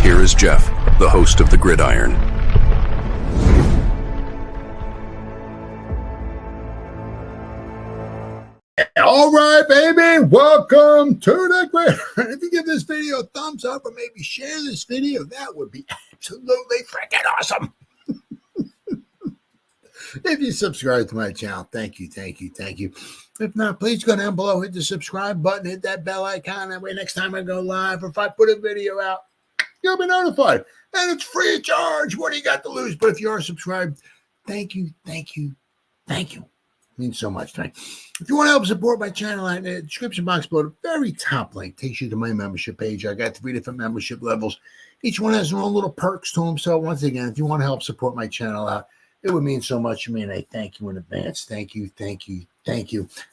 Here is Jeff, the host of the Gridiron. All right, baby, welcome to the Gridiron. If you give this video a thumbs up or maybe share this video, that would be absolutely freaking awesome. If you subscribe to my channel, thank you. If not, please go down below, hit the subscribe button, hit that bell icon. That way next time I go live or if I put a video out, you'll be notified. And it's free of charge. What do you got to lose? But if you are subscribed, thank you. It means so much to me. If you want to help support my channel, in the description box below, the very top link takes you to my membership page. I got 3 different membership levels. Each one has their own little perks to them. So once again, if you want to help support my channel out, it would mean so much to me, and I thank you in advance. Thank you.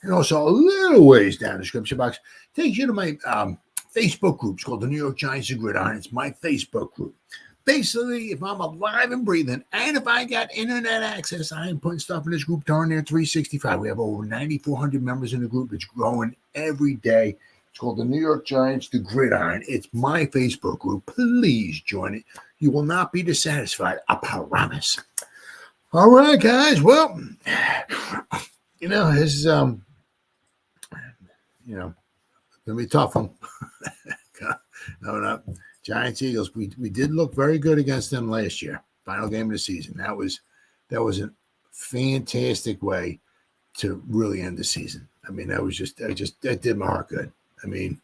And also, a little ways down the description box takes you to my Facebook group. It's called the New York Giants of Gridiron. It's my Facebook group. Basically, if I'm alive and breathing, and if I got internet access, I am putting stuff in this group darn near 365. We have over 9,400 members in the group. It's growing every day. It's called the New York Giants, the Gridiron. It's my Facebook group. Please join it. You will not be dissatisfied. I promise. All right, guys. Well, this is gonna be a tough one. No. Giants Eagles. We did look very good against them last year. Final game of the season. That was a fantastic way to really end the season. I mean, that did my heart good. I mean,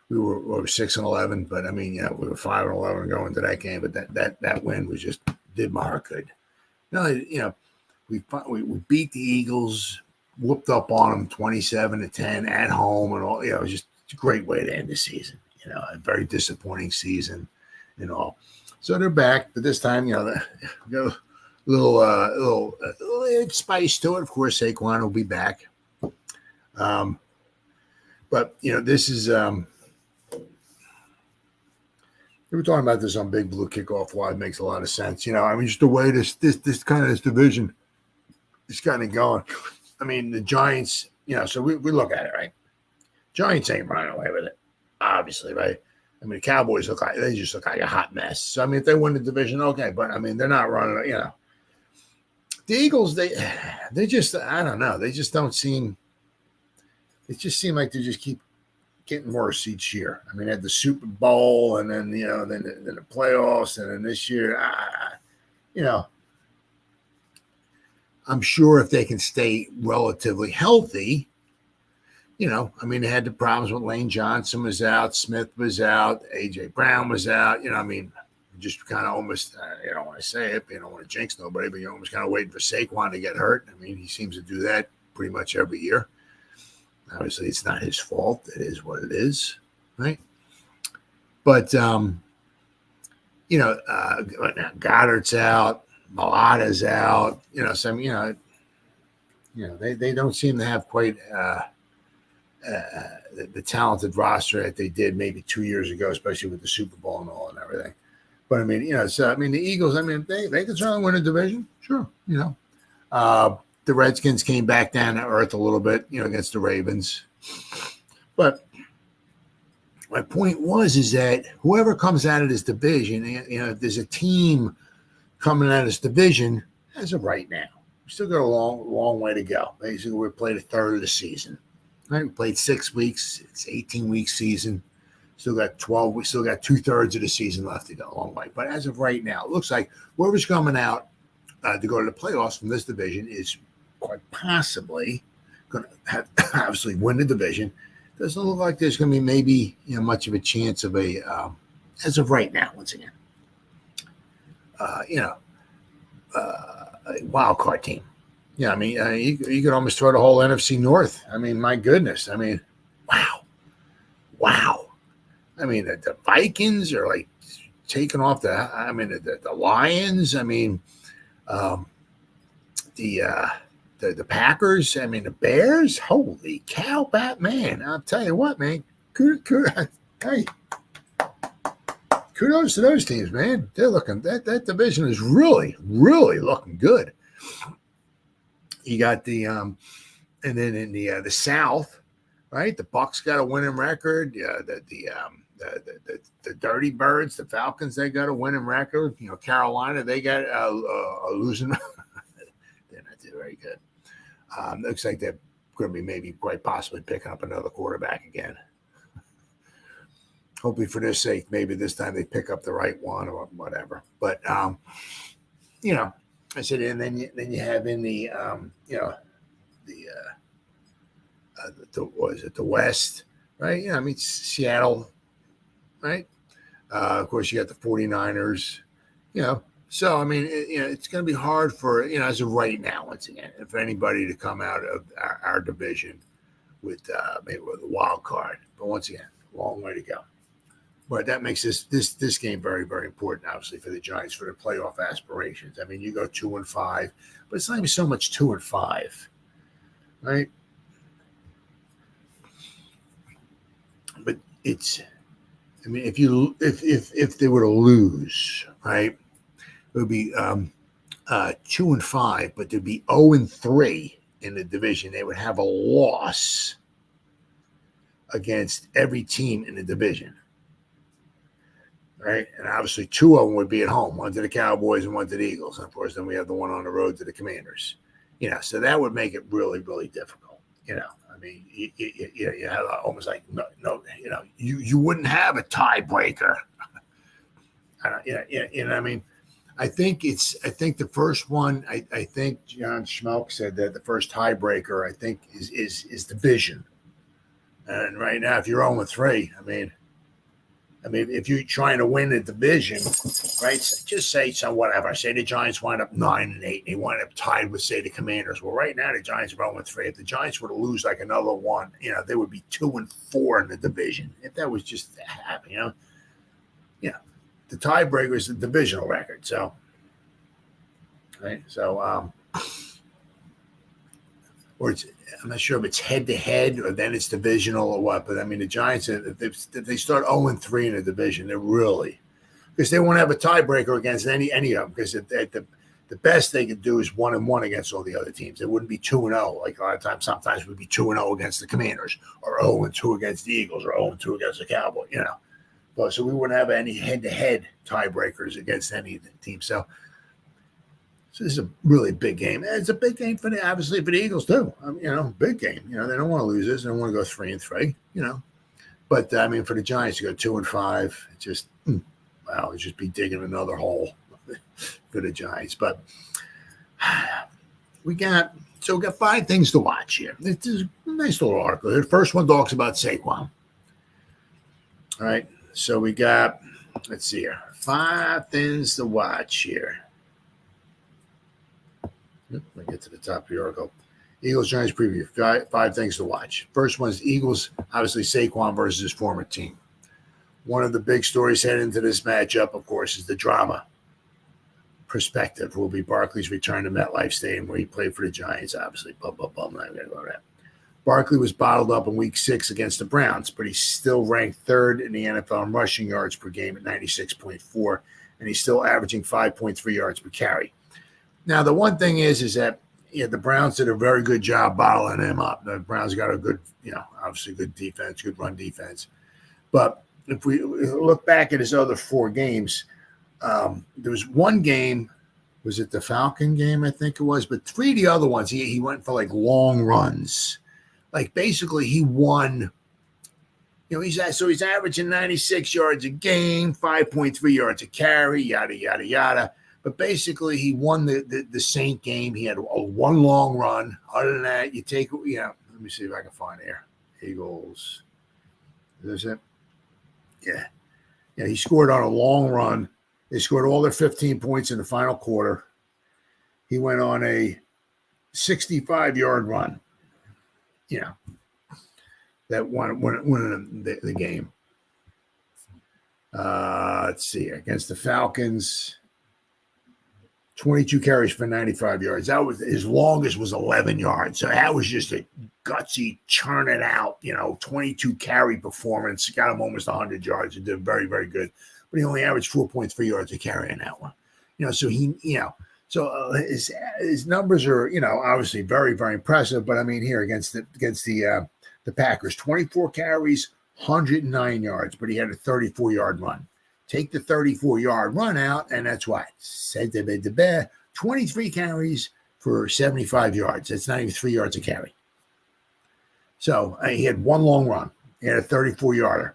we were 6-11, but we were 5-11 going to that game. But that win was just did my heart good. We beat the Eagles, whooped up on them 27-10 at home, and all. It was just a great way to end the season. A very disappointing season and all. So they're back, but this time, got a little spice to it. Of course, Saquon will be back. But this is. We were talking about this on Big Blue Kickoff Live. Makes a lot of sense. Just the way this division is kind of going. The Giants. So we look at it, right. Giants ain't running away with it. Obviously, right? The Cowboys look like a hot mess. So, if they win the division, okay. But, they're not running, The Eagles, they just, I don't know. They just don't seem, it just seem like they just keep getting worse each year. At the Super Bowl and then, then the playoffs and then this year, I'm sure if they can stay relatively healthy, they had the problems with Lane Johnson was out, Smith was out, A.J. Brown was out. Just kind of almost, I don't want to say it, you don't want to jinx nobody, but you're almost kind of waiting for Saquon to get hurt. He seems to do that pretty much every year. Obviously, it's not his fault. It is what it is, right? But, Goddard's out, Malata's out, they don't seem to have quite the talented roster that they did maybe 2 years ago, especially with the Super Bowl and all and everything. But the Eagles, they can certainly win a division, sure. The Redskins came back down to earth a little bit, against the Ravens. But my point is that whoever comes out of this division, if there's a team coming out of this division, as of right now, we still got a long way to go. Basically, we played a third of the season. Right, we played 6 weeks. It's 18-week season. Still got 12. We still got 2/3 of the season left to go. A long way. But as of right now, it looks like whoever's coming out to go to the playoffs from this division is quite possibly going to have obviously win the division. Doesn't look like there's going to be maybe much of a chance of a as of right now. Once again, a wild card team. Yeah, you could almost throw the whole NFC North. My goodness. Wow. The Vikings are like taking off the Lions. The Packers. The Bears. Holy cow, Batman! I'll tell you what, man. Hey, kudos to those teams, man. They're looking. That division is really, really looking good. You got the, and then in the South, right? The Bucks got a winning record. Yeah, the Dirty Birds, the Falcons, they got a winning record. You know, Carolina, they got a losing. They're not doing very good. Looks like they're going to be maybe quite possibly picking up another quarterback again. Hopefully for their sake, maybe this time they pick up the right one or whatever. But you know, I said, and then you have in the you know, what is it, the West, right? Yeah, I mean Seattle, right? Of course, you got the 49ers, you know. So I mean, you know, it's going to be hard for, you know, as of right now, once again, for anybody to come out of our division with maybe with a wild card. But once again, long way to go. But that makes this game very, very important, obviously, for the Giants for their playoff aspirations. I mean, you go 2-5, but it's not even so much 2-5, right? But it's, I mean, if they were to lose, right, it would be 2-5, but there'd be 0-3 in the division. They would have a loss against every team in the division. Right, and obviously 2 of them would be at home, one to the Cowboys and one to the Eagles. And of course, then we have the one on the road to the Commanders. You know, so that would make it really, really difficult. You know, I mean, you have almost like no, you know, you wouldn't have a tiebreaker. You know, I mean, I think the first one. I think John Schmelk said that the first tiebreaker, I think, is division. And right now, if you're 0-3, I mean, if you're trying to win the division, right? Just say so. Whatever. Say the Giants wind up 9-8, and they wind up tied with, say, the Commanders. Well, right now the Giants are 0-3. If the Giants were to lose like another one, you know, they would be 2-4 in the division. If that was just to happen, you know, the tiebreaker is the divisional record. So, right. So, or it's, I'm not sure if it's head-to-head or then it's divisional or what. But, I mean, the Giants, if they start 0-3 in the division, they're really – because they won't have a tiebreaker against any of them, because the best they could do is 1-1 against all the other teams. It wouldn't be 2-0. Like a lot of times, sometimes it would be 2-0 against the Commanders or 0-2 against the Eagles or 0-2 against the Cowboys, you know. But, so we wouldn't have any head-to-head tiebreakers against any of the teams. So this is a really big game. And it's a big game obviously for the Eagles too. You know, big game. You know, they don't want to lose this. They don't want to go 3-3. You know, but I mean, for the Giants to go 2-5, it just it'd just be digging another hole for the Giants. But we got 5 things to watch here. This is a nice little article. The first one talks about Saquon. All right, so we got, let's see here, 5 things to watch here. Let me get to the top of the article. Eagles Giants preview. 5 things to watch. First one is Eagles, obviously Saquon versus his former team. One of the big stories heading into this matchup, of course, is the drama perspective. Will be Barkley's return to MetLife Stadium, where he played for the Giants, obviously. I'm not going to go to that. Barkley was bottled up in Week 6 against the Browns, but he's still ranked 3rd in the NFL in rushing yards per game at 96.4, and he's still averaging 5.3 yards per carry. Now, the one thing is that the Browns did a very good job bottling him up. The Browns got a good, obviously good defense, good run defense. But if we look back at his other 4 games, there was one game, was it the Falcon game, I think it was, but 3 of the other ones, he went for like long runs. Like basically he won, he's averaging 96 yards a game, 5.3 yards a carry, yada, yada, yada. But basically, he won the Saint game. He had one long run. Other than that, you take, let me see if I can find here. Eagles. Is this it? Yeah. Yeah, he scored on a long run. They scored all their 15 points in the final quarter. He went on a 65-yard run. That won the game. Let's see. Against the Falcons. 22 carries for 95 yards. That was his longest was 11 yards. So that was just a gutsy, churn it out, 22 carry performance. Got him almost 100 yards. He did very, very good. But he only averaged 4.3 yards a carry in that one. So his numbers are, obviously very, very impressive. But I mean, here against the the Packers, 24 carries, 109 yards, but he had a 34-yard run. Take the 34-yard run out, and that's what? 23 carries for 75 yards. That's not even 3 yards a carry. So he had one long run. He had a 34-yarder.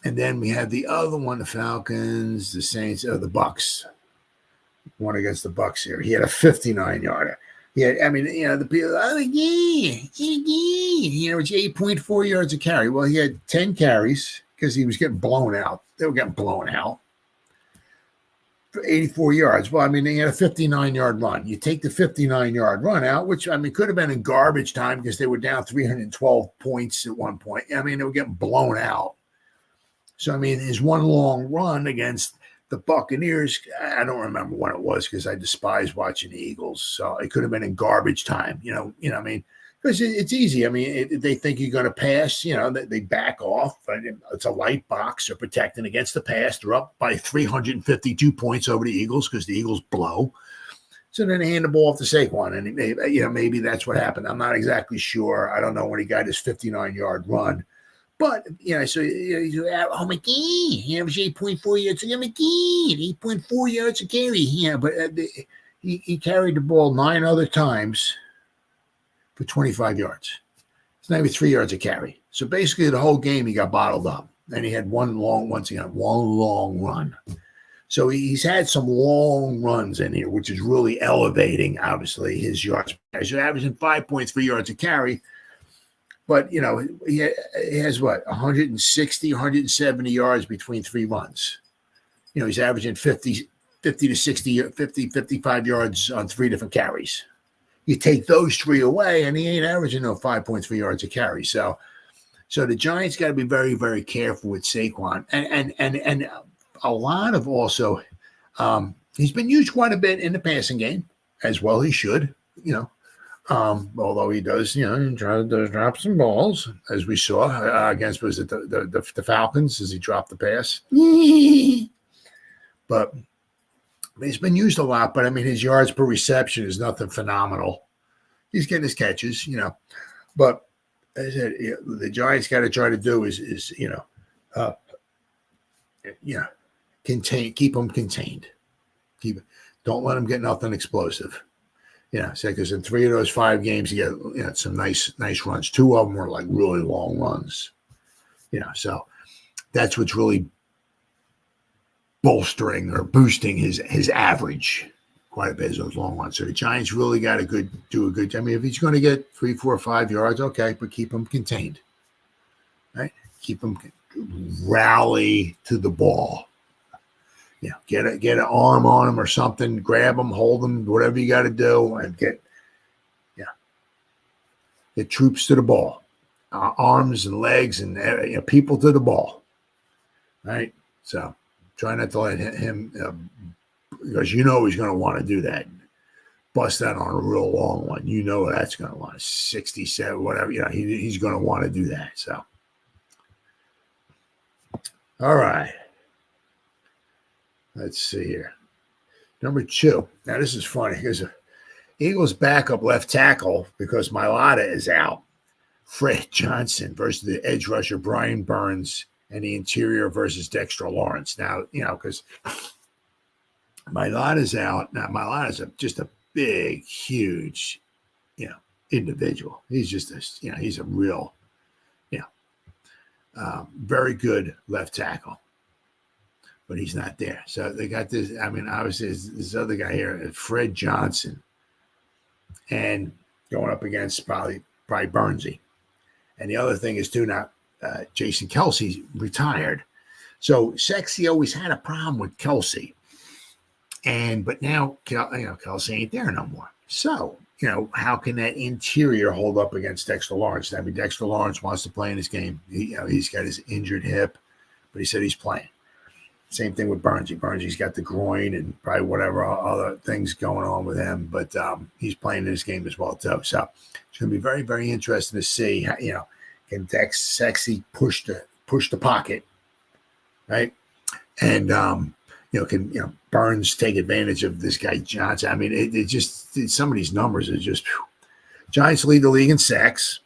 And then we had the other one, the Falcons, the Saints, the Bucks. One against the Bucks here. He had a 59-yarder. Yeah, I mean, the people, it's 8.4 yards a carry. Well, he had 10 carries because he was getting blown out. They were getting blown out for 84 yards. Well, I mean, they had a 59-yard run. You take the 59-yard run out, which, I mean, could have been in garbage time because they were down 312 points at one point. I mean, they were getting blown out. So, I mean, his one long run against the Buccaneers, I don't remember when it was because I despise watching the Eagles. So it could have been in garbage time, what I mean, because it's easy. I mean, they think you're going to pass, they back off. It's a light box. They're protecting against the pass. They're up by 352 points over the Eagles because the Eagles blow. So then they hand the ball off to Saquon, and maybe that's what happened. I'm not exactly sure. I don't know when he got his 59-yard run. But, so, oh, my God, he averaged 8.4 yards. Oh, my God, 8.4 yards a carry. Yeah, but he carried the ball 9 other times for 25 yards. It's not even 3 yards a carry. So basically the whole game he got bottled up. And he had one long run. So he's had some long runs in here, which is really elevating, obviously, his yards. He's averaging 5.3 yards a carry. But, he has 160, 170 yards between 3 runs. He's averaging 50 to 60, 50, 55 yards on 3 different carries. You take those 3 away, and he ain't averaging 5.3 yards a carry. So the Giants got to be very, very careful with Saquon. And a lot of also, he's been used quite a bit in the passing game as well. He should, although he does, try to drop some balls, as we saw against the Falcons as he dropped the pass. But he's been used a lot. But I mean, his yards per reception is nothing phenomenal. He's getting his catches, But as I said, the Giants got to try to do is keep them contained. Don't let them get nothing explosive. Because in 3 of those 5 games, he got some nice runs. 2 of them were like really long runs. So that's what's really bolstering or boosting his average quite a bit, is those long runs. So the Giants really got to do a good. I mean, if he's going to get 3, 4, 5 yards, okay, but keep him contained. Right? Keep him rally to the ball. Get an arm on him or something, grab him, hold him, whatever you got to do, and get troops to the ball, arms and legs and people to the ball, right? So try not to let him, because he's going to want to do that. Bust that on a real long one. That's going to want 67, whatever. He's going to want to do that. So, all right. Let's see here. Number 2. Now, this is funny because Eagles backup left tackle, because Mailata is out. Fred Johnson versus the edge rusher Brian Burns, and the interior versus Dexter Lawrence. Now, because Mailata's out. Now, Mailata's just a big, huge, individual. He's just he's a real, very good left tackle. But he's not there. So they got this. I mean, obviously, this other guy here, Fred Johnson, and going up against probably Burnsy. And the other thing is, too, now Jason Kelsey's retired. So Sexy always had a problem with Kelsey. But now, Kelsey ain't there no more. So, how can that interior hold up against Dexter Lawrence? I mean, Dexter Lawrence wants to play in his game. He's got his injured hip, but he said he's playing. Same thing with Burnsy. Burnsy's got the groin and probably whatever other things going on with him, but he's playing in his game as well too. So it's going to be very, very interesting to see how, can Dex Sexy push the pocket, right? And can Burns take advantage of this guy Johnson? I mean, it just some of these numbers are just. Whew. Giants lead the league in sacks.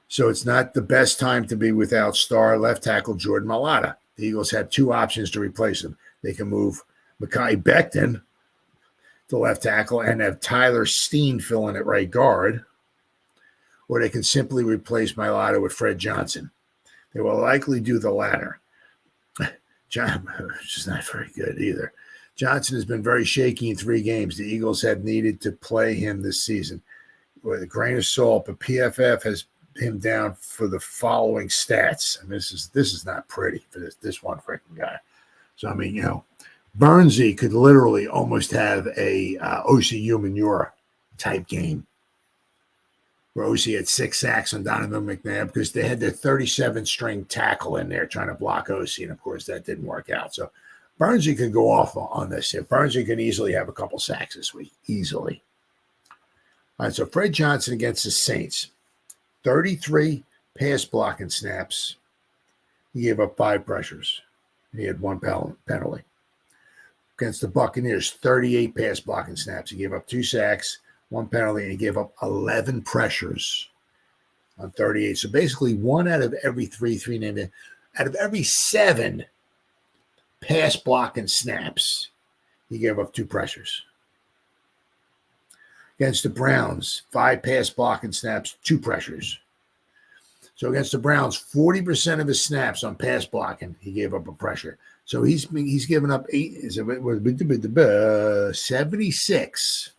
So it's not the best time to be without star left tackle Jordan Mailata. The Eagles have two options to replace him. They can move Mekhi Becton to left tackle and have Tyler Steen fill in at right guard, or they can simply replace Mailata with Fred Johnson. They will likely do the latter. Which is not very good either. Johnson has been very shaky in 3 games. The Eagles have needed to play him this season with a grain of salt, but PFF has him down for the following stats. I mean, this is not pretty for this one freaking guy. So I mean, Burnsy could literally almost have a OCU Manure type game, where OC had 6 sacks on Donovan McNabb because they had their 37-string tackle in there trying to block OC, and of course that didn't work out. So Burnsy could go off on this. Burnsy can easily have a couple sacks this week, easily. All right, so Fred Johnson against the Saints, 33 pass blocking snaps. He gave up 5 pressures. He had 1 penalty. Against the Buccaneers, 38 pass blocking snaps. He gave up 2 sacks, 1 penalty, and he gave up 11 pressures on 38. So basically 1 out of every 3 out of every 7 pass blocking snaps, he gave up 2 pressures. Against the Browns, 5 pass blocking snaps, 2 pressures. So against the Browns, 40% of his snaps on pass blocking, he gave up a pressure. So he's given up 76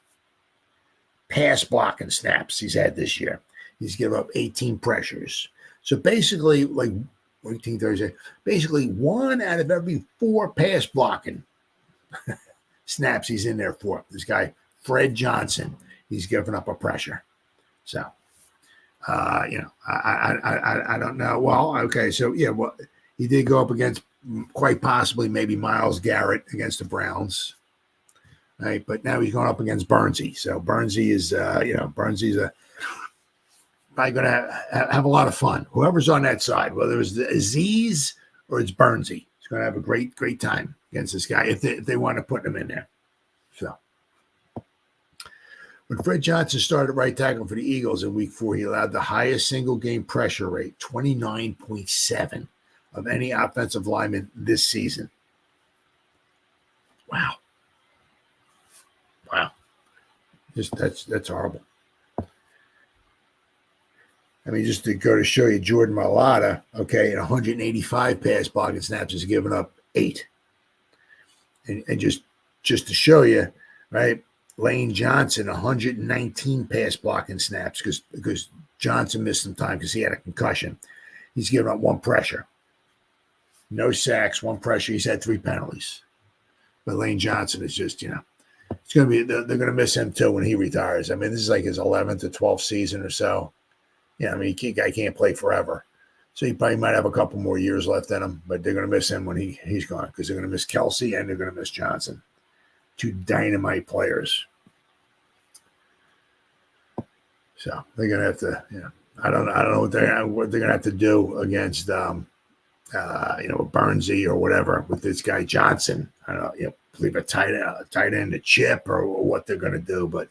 pass blocking snaps he's had this year. He's given up 18 pressures. So basically, like 18 Thursday, basically 1 out of every 4 pass blocking snaps he's in there for. This guy, Fred Johnson, he's given up a pressure. So, I don't know. Well, okay. So, he did go up against quite possibly maybe Myles Garrett against the Browns. Right, but now he's going up against Burnsy. So Burnsy is, Burnsy's probably going to have a lot of fun. Whoever's on that side, whether it's Aziz or it's Burnsy, he's going to have a great time against this guy if they want to put him in there. So when Fred Johnson started right tackle for the Eagles in Week 4, he allowed the highest single game pressure rate, 29.7 of any offensive lineman this season. Wow. That's horrible. I mean, just to go to show you, Jordan Mailata, okay, in 185 pass blocking snaps has given up 8. And just to show you, right, Lane Johnson, 119 pass blocking snaps because Johnson missed some time because he had a concussion. He's given up 1 pressure. No sacks, 1 pressure. He's had 3 penalties. But Lane Johnson is just, it's going to be, they're going to miss him too when he retires. I mean, this is like his 11th to 12th season or so. I mean, guy can't play forever. So he probably might have a couple more years left in him, but they're going to miss him when he's gone because they're going to miss Kelsey and they're going to miss Johnson. 2 dynamite players. So they're going to have to, I don't know what they're going to have to do against, Burnsy or whatever with this guy Johnson. I don't know, believe a tight end, a chip, or what they're going to do. But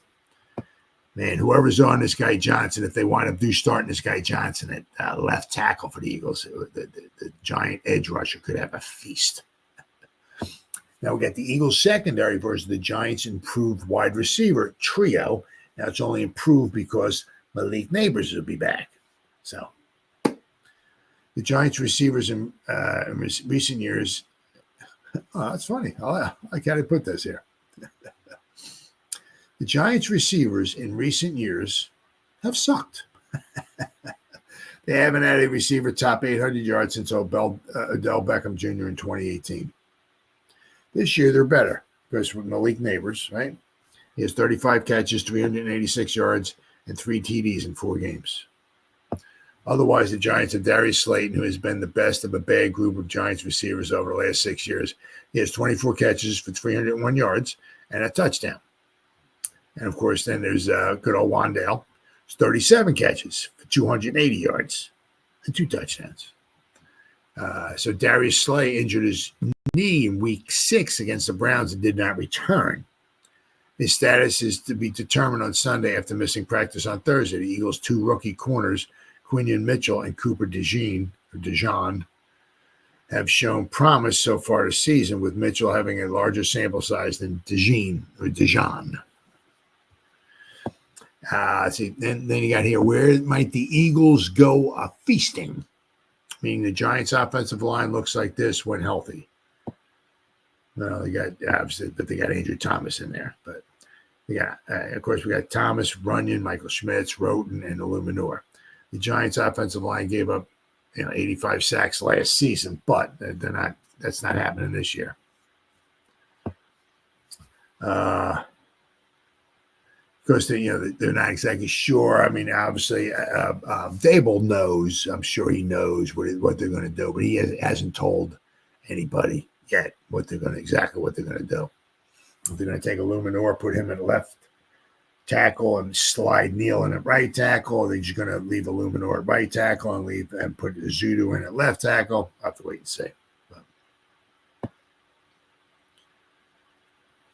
man, whoever's on this guy Johnson, if they wind up starting this guy Johnson at left tackle for the Eagles, the giant edge rusher could have a feast. Now we got the Eagles secondary versus the Giants' improved wide receiver trio. Now it's only improved because Malik Neighbors will be back. So the Giants receivers in recent years. Oh, that's funny. I can't put this here. The Giants receivers in recent years have sucked. They haven't had a receiver top 800 yards since Odell Beckham Jr. in 2018. This year they're better because with Malik Neighbors, right? He has 35 catches, 386 yards, and 3 TDs in 4 games. Otherwise, the Giants have Darius Slayton, who has been the best of a bad group of Giants receivers over the last 6 years. He has 24 catches for 301 yards and a touchdown. And, of course, then there's good old Wandale. It's 37 catches for 280 yards and 2 touchdowns. So Darius Slay injured his knee in Week 6 against the Browns and did not return. His status is to be determined on Sunday after missing practice on Thursday. The Eagles' 2 rookie corners, Quinion Mitchell and Cooper DeJean have shown promise so far this season, with Mitchell having a larger sample size than DeJean. See, then you got here, where might the Eagles go feasting? Meaning the Giants' offensive line looks like this when healthy. Well, they got obviously, but they got Andrew Thomas in there. But of course, we got Thomas, Runyon, Michael Schmitz, Roten, and Illuminor. The Giants' offensive line gave up, 85 sacks last season, but they're not. That's not happening this year. Because they're not exactly sure. I mean, obviously, Dable knows. I'm sure he knows what they're going to do, but he hasn't told anybody yet exactly what they're going to do. If they're going to take Illuminor, put him at left tackle, and slide Neal in at right tackle, or they're just going to leave Illuminor at right tackle and put Zudu in at left tackle. I'll have to wait and see.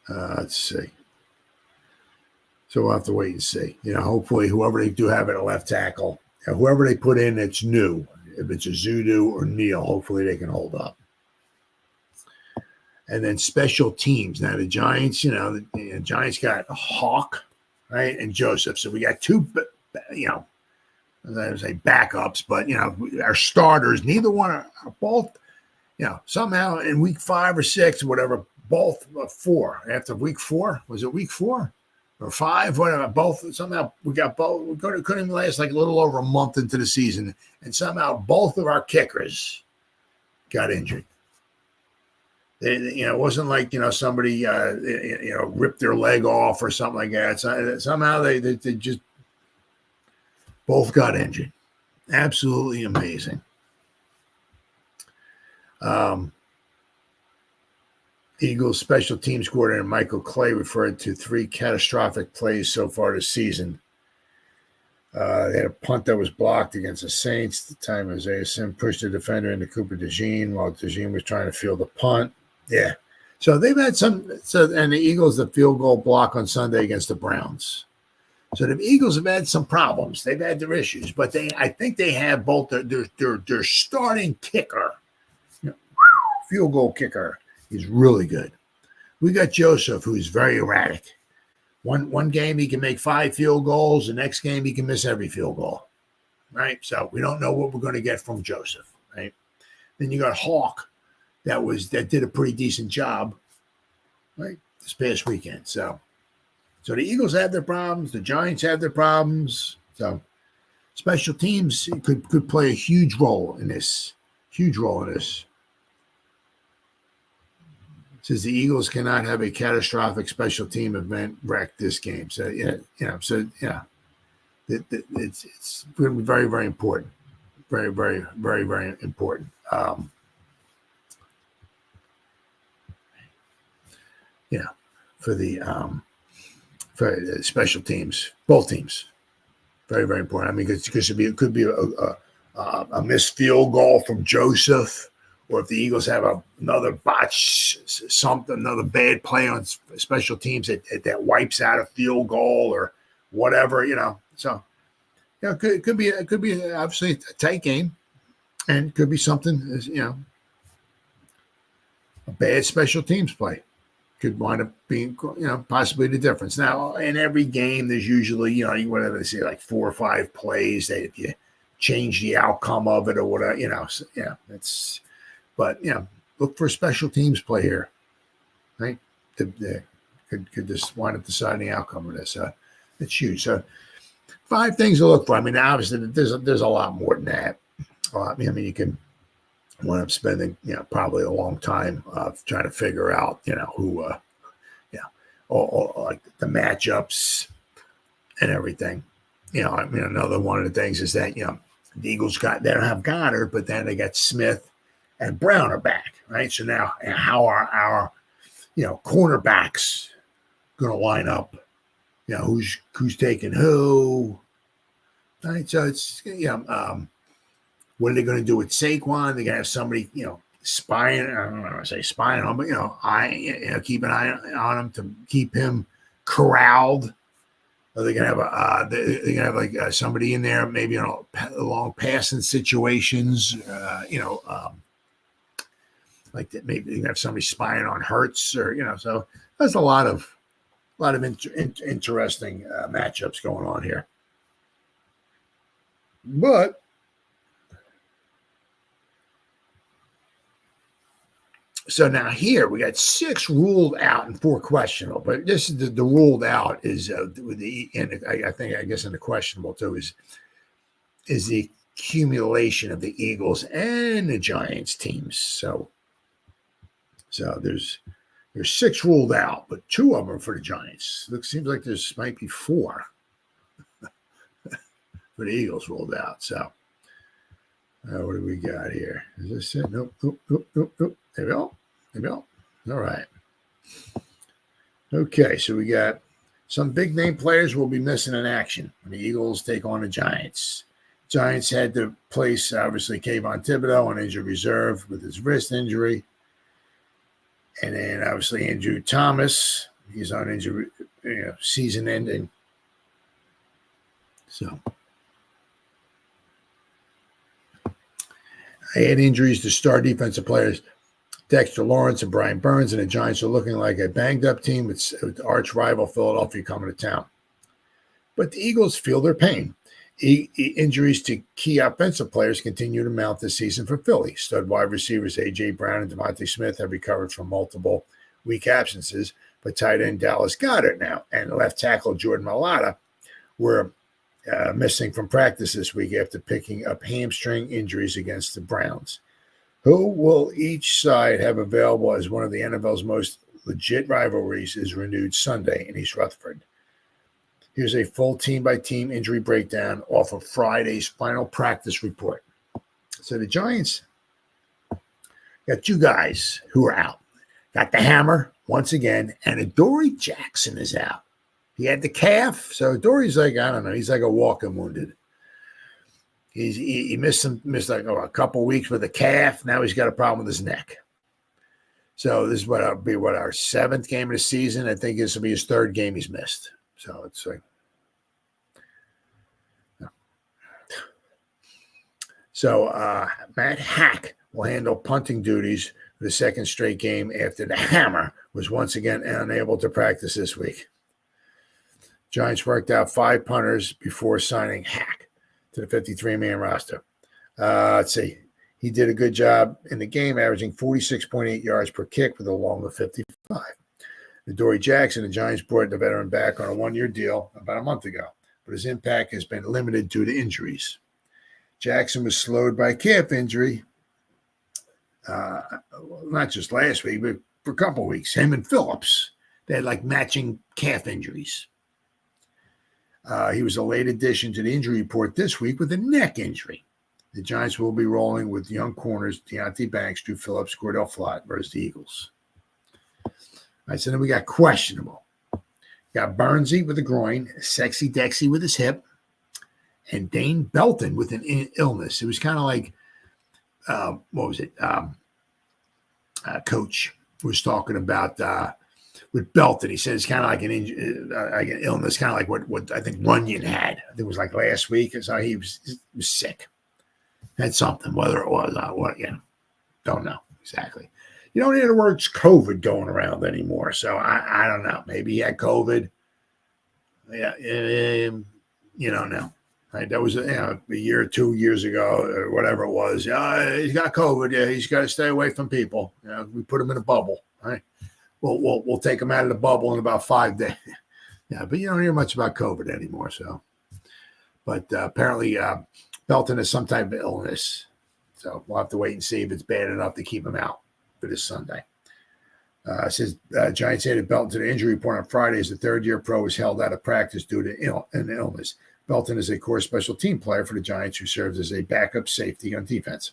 Let's see. So we'll have to wait and see. Hopefully whoever they do have at a left tackle, whoever they put in that's new, if it's a Zudu or Neal, hopefully they can hold up. And then special teams. Now the Giants, the Giants got Hawk, right, and Joseph. So we got two, as I say, backups, but our starters. Neither one are both. Somehow in week 5 or 6, whatever, both 4 after week 4. Was it week 4? Or 5, whatever, both, somehow we got both. We couldn't even last like a little over a month into the season, and somehow both of our kickers got injured. It wasn't like, somebody, ripped their leg off or something like that. Somehow they just both got injured. Absolutely amazing. Eagles special teams coordinator Michael Clay referred to 3 catastrophic plays so far this season. They had a punt that was blocked against the Saints. The time Isaiah Sim pushed the defender into Cooper DeJean while DeJean was trying to field the punt. Yeah. So they've had some. And the Eagles, the field goal block on Sunday against the Browns. So the Eagles have had some problems. They've had their issues, but I think they have both their starting kicker, field goal kicker. He's really good. We got Joseph, who's very erratic. One game he can make 5 field goals. The next game he can miss every field goal. Right? So we don't know what we're going to get from Joseph. Right? Then you got Hawk, that did a pretty decent job, right, this past weekend. So the Eagles have their problems. The Giants have their problems. So special teams could play a huge role in this. Huge role in this. Says the Eagles cannot have a catastrophic special team event wreck this game. So it's going to be very, very important. Very, very, very, very important. For the special teams, both teams, very, very important. I mean, because it could be a missed field goal from Joseph. Or if the Eagles have another botch, another bad play on special teams that wipes out a field goal or whatever, So, it could be obviously a tight game, and could be something, a bad special teams play could wind up being, possibly the difference. Now, in every game, there's usually, whatever they say, like 4 or 5 plays that if you change the outcome of it or whatever, it's. But, look for special teams play here, right? Could just wind up deciding the outcome of this. It's huge. So 5 things to look for. I mean, obviously, there's a lot more than that. I mean, you can wind up spending, probably a long time trying to figure out, who, or like the matchups and everything. I mean, another one of the things is that, the Eagles they don't have Goddard, but then they got Smith and Brown are back, right? So now, how are our, cornerbacks going to line up? Who's taking who? Right. So it's what are they going to do with Saquon? They're going to have somebody, spying. I don't want to say spying on, but keep an eye on him to keep him corralled. Are they gonna have they're gonna have like somebody in there, maybe long passing situations, like that. Maybe you have somebody spying on Hurts, or So there's a lot of interesting matchups going on here. But so now here we got 6 ruled out and 4 questionable. But this is the ruled out is with the, and I guess in the questionable too is the accumulation of the Eagles and the Giants teams. So there's 6 ruled out, but 2 of them are for the Giants. Seems like there's might be 4 for the Eagles ruled out. So what do we got here? Is this it? Nope. There we go. All right. Okay, so we got some big name players will be missing in action when the Eagles take on the Giants. Giants had to place, obviously, Kayvon Thibodeaux on injured reserve with his wrist injury. And then, obviously, Andrew Thomas, he's on injury, season ending. So, I had injuries to star defensive players Dexter Lawrence and Brian Burns, and the Giants are looking like a banged-up team with arch rival Philadelphia coming to town. But the Eagles feel their pain. Injuries to key offensive players continue to mount this season for Philly. Stud wide receivers A.J. Brown and Devontae Smith have recovered from multiple week absences, but tight end Dallas Goedert now and left tackle Jordan Mailata were missing from practice this week after picking up hamstring injuries against the Browns. Who will each side have available as one of the NFL's most legit rivalries is renewed Sunday in East Rutherford. Here's a full team-by-team injury breakdown off of Friday's final practice report. So the Giants got 2 guys who are out. Got the hammer once again, and Adoree Jackson is out. He had the calf, so Adoree's like, I don't know, he's like a walking wounded. He missed like a couple weeks with a calf. Now he's got a problem with his neck. So this is what our 7th game of the season. I think this will be his 3rd game he's missed. So it's like, Matt Hack will handle punting duties for the 2nd straight game after the hammer was once again unable to practice this week. Giants worked out 5 punters before signing Hack to the 53-man roster. Let's see. He did a good job in the game, averaging 46.8 yards per kick with a long of 55. Adoree Jackson, the Giants brought the veteran back on a 1-year deal about a month ago, but his impact has been limited due to injuries. Jackson was slowed by a calf injury, not just last week, but for a couple of weeks. Him and Phillips, they had like matching calf injuries. He was a late addition to the injury report this week with a neck injury. The Giants will be rolling with young corners Deontay Banks, Drew Phillips, Cordell Flott versus the Eagles. All right, so then we got questionable. Got Burnsy with a groin, Sexy Dexy with his hip, and Dane Belton with an illness. It was kind of like, Coach was talking about with Belton. He said it's kind of like an illness, kind of like what I think Runyon had. I think it was like last week. So he was sick. Had something, whether it was don't know exactly. You don't hear the words COVID going around anymore, so I don't know. Maybe he had COVID. Yeah, you don't know. Right? That was a year or 2 years ago or whatever it was. He's got COVID. Yeah, he's got to stay away from people. We put him in a bubble. Right? We'll take him out of the bubble in about 5 days. Yeah, but you don't hear much about COVID anymore. So, but apparently Belton has some type of illness. So we'll have to wait and see if it's bad enough to keep him out for this Sunday. It says Giants added Belton to the injury report on Friday as the 3rd-year pro was held out of practice due to an illness. Belton is a core special team player for the Giants who serves as a backup safety on defense.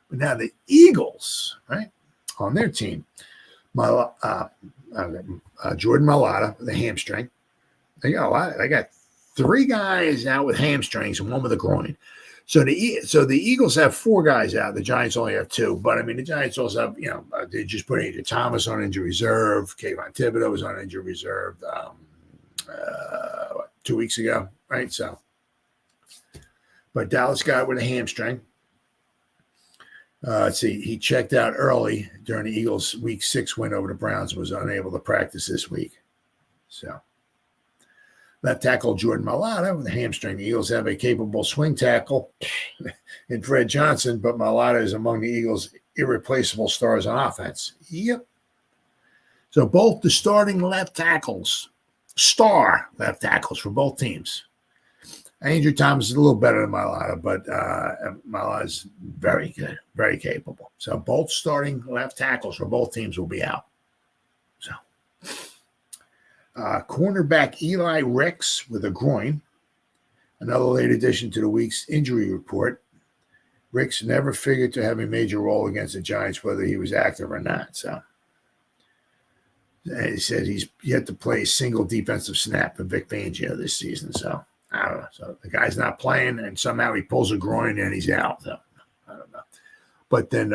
But now the Eagles, right, on their team, Jordan Mailata with a hamstring. They got a lot. They got 3 guys out with hamstrings and 1 with a groin. So the Eagles have 4 guys out. The Giants only have 2. But, I mean, the Giants also have, they just put Andrew Thomas on injury reserve. Kayvon Thibodeaux was on injury reserve. 2 weeks ago, right? So, but Dallas got with a hamstring. Let's see, he checked out early during the Eagles' Week 6 win over the Browns, was unable to practice this week. So, left tackle Jordan Mailata with a hamstring. The Eagles have a capable swing tackle in Fred Johnson, but Mailata is among the Eagles' irreplaceable stars on offense. Yep. So both the starting left tackles, star left tackles for both teams. Andrew Thomas is a little better than Mailata, but Mailata is very good, very capable. So both starting left tackles for both teams will be out. So cornerback Eli Ricks with a groin, another late addition to the week's injury report. Ricks never figured to have a major role against the Giants, whether he was active or not. So he said he's yet to play a single defensive snap in Vic Fangio this season. So I don't know. So the guy's not playing, and somehow he pulls a groin and he's out. So I don't know. But then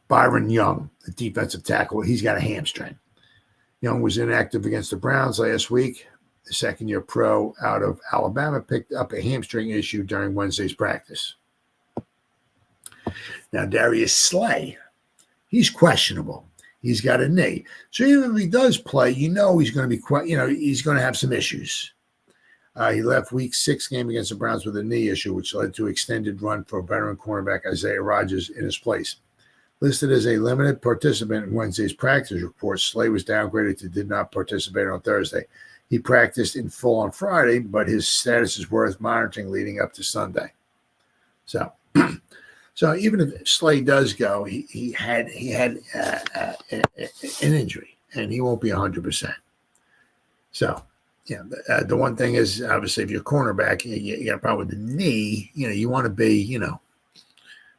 Byron Young, the defensive tackle, he's got a hamstring. Young was inactive against the Browns last week. The second-year pro out of Alabama picked up a hamstring issue during Wednesday's practice. Now, Darius Slay, he's questionable. He's got a knee. So even if he does play, he's going to be he's going to have some issues. He left Week 6 game against the Browns with a knee issue, which led to extended run for veteran cornerback Isaiah Rodgers in his place. Listed as a limited participant in Wednesday's practice report, Slay was downgraded to did not participate on Thursday. He practiced in full on Friday, but his status is worth monitoring leading up to Sunday. So even if Slay does go, he had an injury, and he won't be 100%. So, the one thing is, obviously, if you're a cornerback, you got a problem with the knee, you want to be,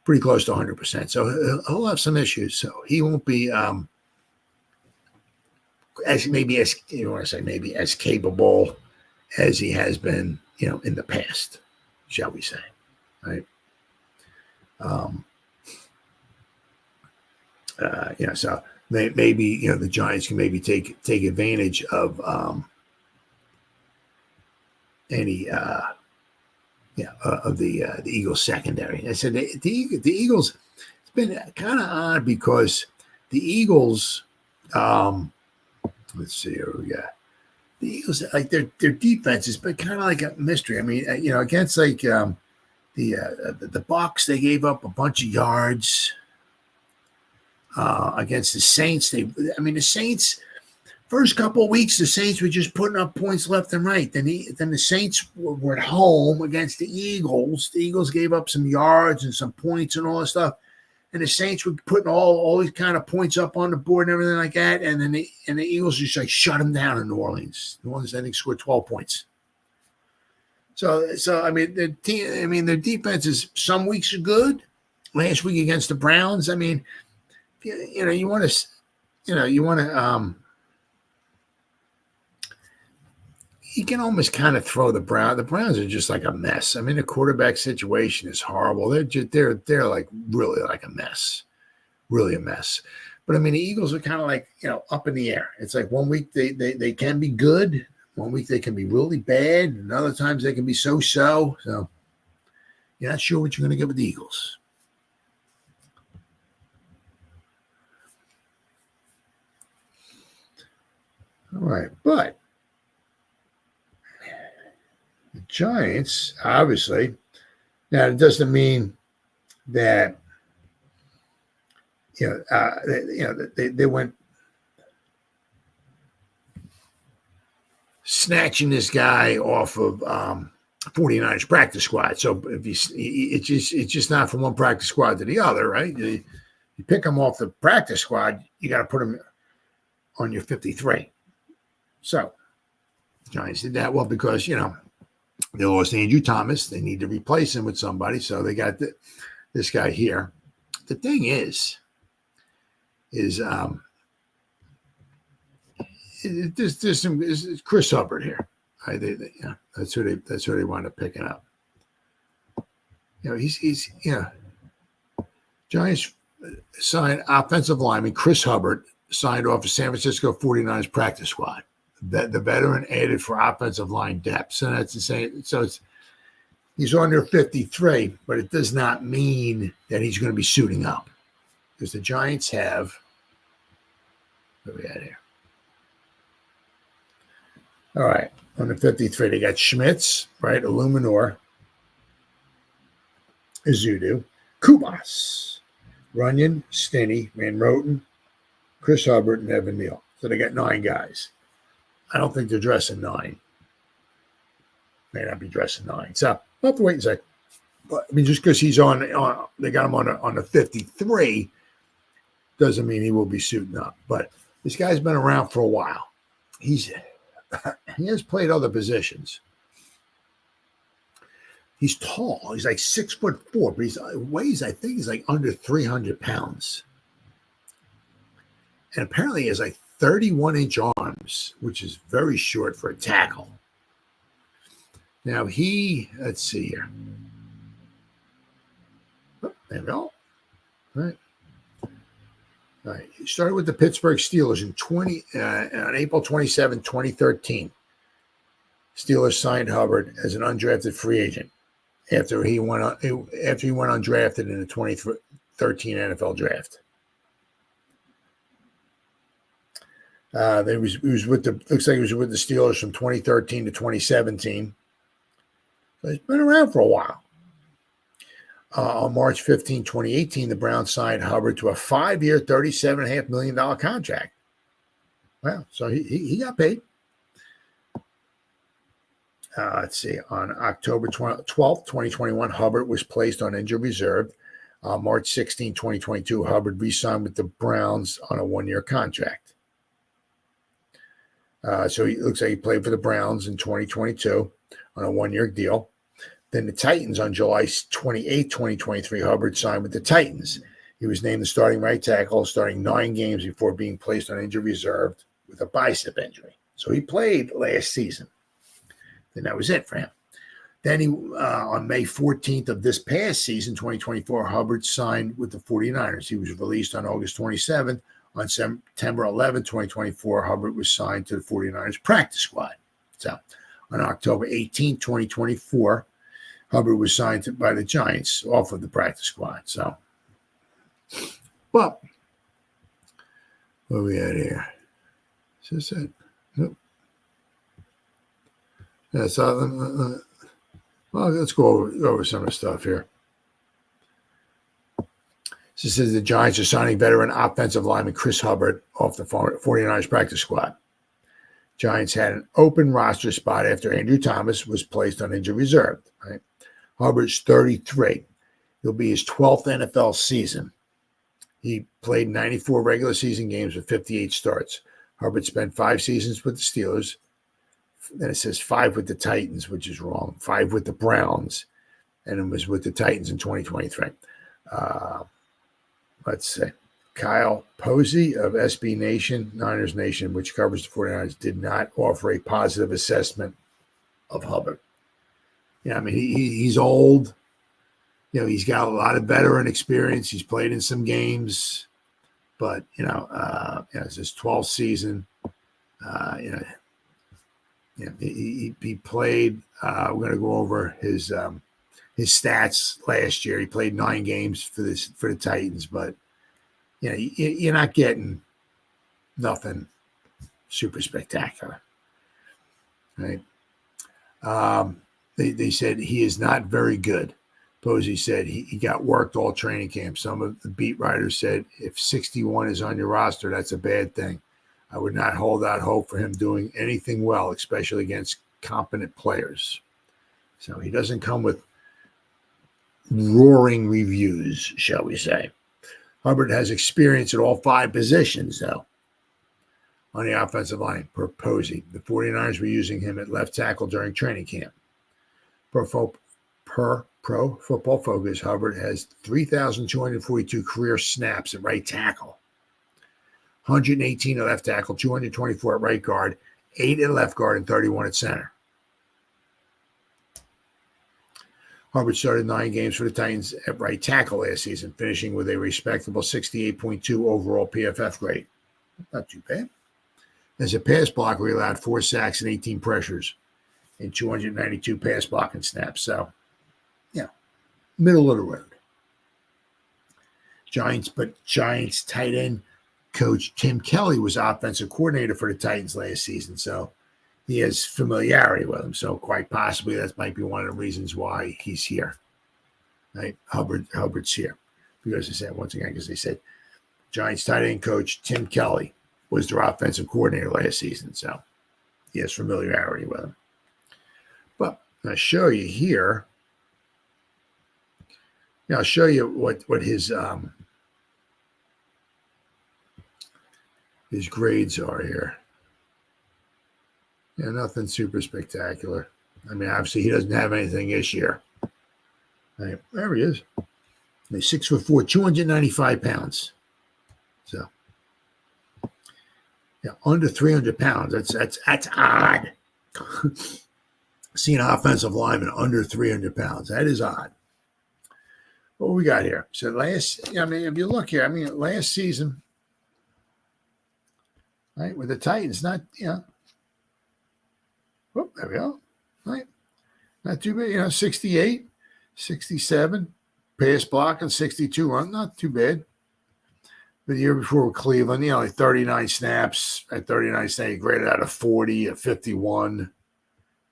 pretty close to 100%. So he'll have some issues. So he won't be as capable as he has been, in the past, shall we say, right? So maybe the Giants can maybe take advantage of any of the Eagles secondary. I said the Eagles. It's been kind of odd because the Eagles. Let's see here we got the Eagles. Like their defense has been kind of like a mystery. I mean, against like the Bucs, they gave up a bunch of yards. Against the Saints, the Saints. First couple of weeks, the Saints were just putting up points left and right. Then the Saints were at home against the Eagles. The Eagles gave up some yards and some points and all that stuff. And the Saints were putting all these kind of points up on the board and everything like that. And then the Eagles just like shut them down in New Orleans. New Orleans, I think, scored 12 points. So their defense is some weeks are good. Last week against the Browns, you want to. You can almost kind of throw the Browns. The Browns are just like a mess. The quarterback situation is horrible. They're like really like a mess, really a mess. But the Eagles are kind of like up in the air. It's like 1 week they can be good, 1 week they can be really bad, and other times they can be so-so. So you're not sure what you're going to get with the Eagles. All right, but the Giants, obviously, now it doesn't mean that they went snatching this guy off of 49ers practice squad. So it's just not from one practice squad to the other, right? You pick him off the practice squad, you got to put him on your 53. So Giants did that well because they lost Andrew Thomas. They need to replace him with somebody. So they got this guy here. The thing is there's Chris Hubbard here. That's who they wound up picking up. He's Giants signed offensive lineman Chris Hubbard, signed off the San Francisco 49ers practice squad. the veteran added for offensive line depth. So that's the same. So he's on their 53, but it does not mean that he's going to be suiting up, because the Giants have, what do we got here? All right, on the 53, they got Schmitz, right? Illuminor, Izudu, Kubas, Runyon, Stinney, Van Roten, Chris Hubbard, and Evan Neal. So they got 9 guys. I don't think they're dressing 9. May not be dressing 9. So we'll have to wait and see. But I mean, just because he's on, they got him on a 53, doesn't mean he will be suiting up. But this guy's been around for a while. He has played other positions. He's tall. He's like 6'4", but he weighs, I think he's like under 300 pounds. And apparently he has like 31-inch arms, which is very short for a tackle. Now let's see here. Oh, there we go. All right. All right. He started with the Pittsburgh Steelers on April 27, 2013. Steelers signed Hubbard as an undrafted free agent after he went undrafted in the 2013 NFL draft. He was with looks like he was with the Steelers from 2013 to 2017. So he's been around for a while. On March 15, 2018, the Browns signed Hubbard to a 5-year, $37.5 million contract. Wow, so he got paid. Let's see. On October 12th, 2021, Hubbard was placed on injured reserve. March 16, 2022, Hubbard re-signed with the Browns on a 1-year contract. So he looks like he played for the Browns in 2022 on a 1-year deal. Then the Titans on July 28, 2023, Hubbard signed with the Titans. He was named the starting right tackle, starting 9 games before being placed on injured reserve with a bicep injury. So he played last season. Then that was it for him. Then on May 14th of this past season, 2024, Hubbard signed with the 49ers. He was released on August 27th. On September 11, 2024, Hubbard was signed to the 49ers practice squad. So on October 18, 2024, Hubbard was signed by the Giants off of the practice squad. So, but what we had here? Is this it? Nope. Yeah, so well, let's go over some of the stuff here. This says the Giants are signing veteran offensive lineman Chris Hubbard off the 49ers practice squad. Giants had an open roster spot after Andrew Thomas was placed on injured reserve. Right? Hubbard's 33. It'll be his 12th NFL season. He played 94 regular season games with 58 starts. Hubbard spent 5 seasons with the Steelers. Then it says 5 with the Titans, which is wrong. 5 with the Browns. And it was with the Titans in 2023. Let's see. Kyle Posey of SB Nation, Niners Nation, which covers the 49ers, did not offer a positive assessment of Hubbard. Yeah, I mean, he's old. You know, he's got a lot of veteran experience. He's played in some games. But, it's his 12th season. He played. We're going to go over his stats last year. He played 9 games for the Titans, but you're not getting nothing super spectacular, right? They said he is not very good. Posey said he got worked all training camp. Some of the beat writers said if 61 is on your roster, that's a bad thing. I would not hold out hope for him doing anything well, especially against competent players. So he doesn't come with roaring reviews, shall we say. Hubbard has experience at all 5 positions, though, on the offensive line, per Posey. The 49ers were using him at left tackle during training camp. Per Pro Football Focus, Hubbard has 3,242 career snaps at right tackle, 118 at left tackle, 224 at right guard, 8 at left guard, and 31 at center. Hubbard started 9 games for the Titans at right tackle last season, finishing with a respectable 68.2 overall PFF grade. Not too bad. As a pass blocker, he allowed 4 sacks and 18 pressures in 292 pass blocking snaps. So, yeah, middle of the road. Giants tight end coach Tim Kelly was offensive coordinator for the Titans last season. So he has familiarity with him. So quite possibly that might be one of the reasons why he's here. Right? Hubbard's here. Because they said, once again, because they said Giants tight end coach Tim Kelly was their offensive coordinator last season. So he has familiarity with him. But I'll show you here. Yeah, I'll show you what his grades are here. Yeah, nothing super spectacular. I mean, obviously he doesn't have anything this year. Right, there he is. He's 6'4", 295 pounds. So, yeah, under 300 pounds. That's odd. Seeing an offensive lineman under 300 pounds. That is odd. What we got here? So if you look here, last season, right, with the Titans, there we go. Right. Not too bad, 68, 67, pass blocking, 62 run, not too bad. But the year before with Cleveland, like 39 snaps. At 39 snaps, he graded out of 40, a 51.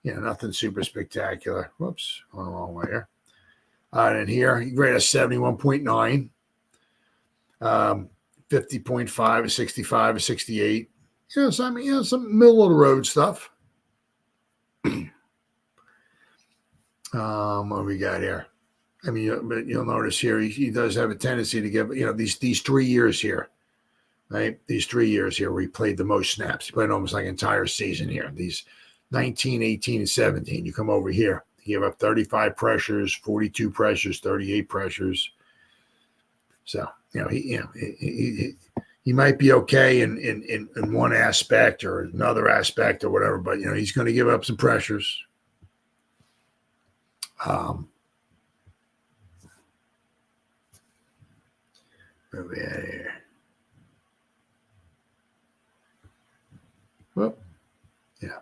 Nothing super spectacular. Whoops, went the wrong way here. And here, he graded a 71.9, 50.5, a 65, a 68. Some middle of the road stuff. What we got here? But you'll notice here he does have a tendency to give these 3 years here, right? These 3 years here where he played the most snaps. He played almost like an entire season here. These 19, 18, and 17. You come over here. He gave up 35 pressures, 42 pressures, 38 pressures. So he might be okay in one aspect or another aspect or whatever, but he's going to give up some pressures. Where we at here? Well, yeah.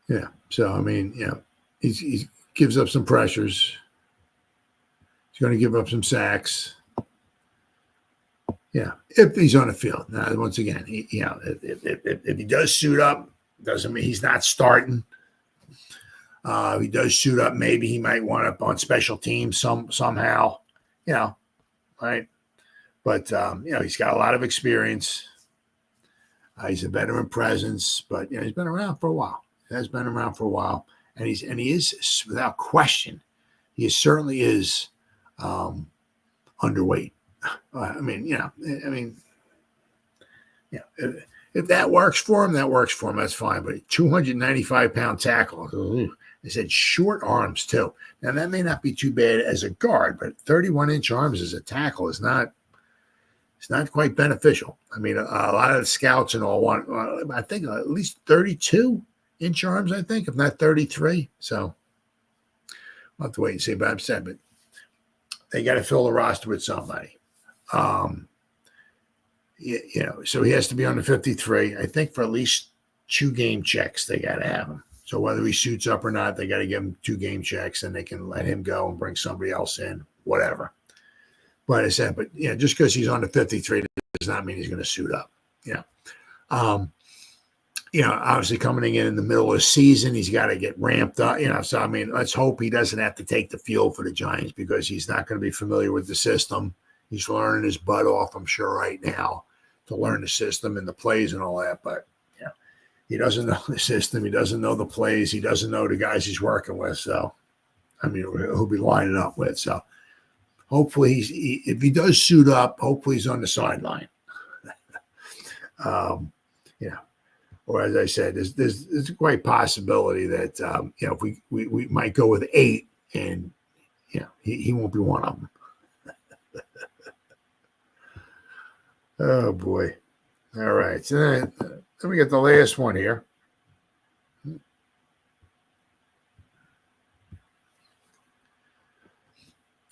Yeah. So, he gives up some pressures. He's going to give up some sacks. Yeah. If he's on the field. Now, once again, if he does suit up, doesn't mean he's not starting. If he does suit up, maybe he might wind up on special teams somehow, right? But, he's got a lot of experience. He's a veteran presence, but, he's been around for a while. He has been around for a while. And he is, without question, he certainly is underweight. If that works for him, that works for him. That's fine. But 295-pound tackle. They said short arms, too. Now, that may not be too bad as a guard, but 31-inch arms as a tackle is not quite beneficial. A lot of the scouts and all want, I think, at least 32-inch arms, I think, if not 33. So I'll have to wait and see. But I'm saying, but they got to fill the roster with somebody. So he has to be on the 53. I think for at least 2 game checks, they got to have him. So whether he suits up or not, they got to give him 2 game checks, and they can let him go and bring somebody else in, whatever. But I said, just because he's on the 53 does not mean he's going to suit up. Obviously coming in the middle of the season, he's got to get ramped up. So let's hope he doesn't have to take the field for the Giants because he's not going to be familiar with the system. He's learning his butt off, I'm sure, right now to learn the system and the plays and all that. But he doesn't know the system. He doesn't know the plays. He doesn't know the guys he's working with. So, who'll be lining up with. So, hopefully, if he does suit up, hopefully he's on the sideline. Or as I said, there's a great possibility that if we might go with 8, and he won't be one of them. Oh boy! All right, so then we get the last one here.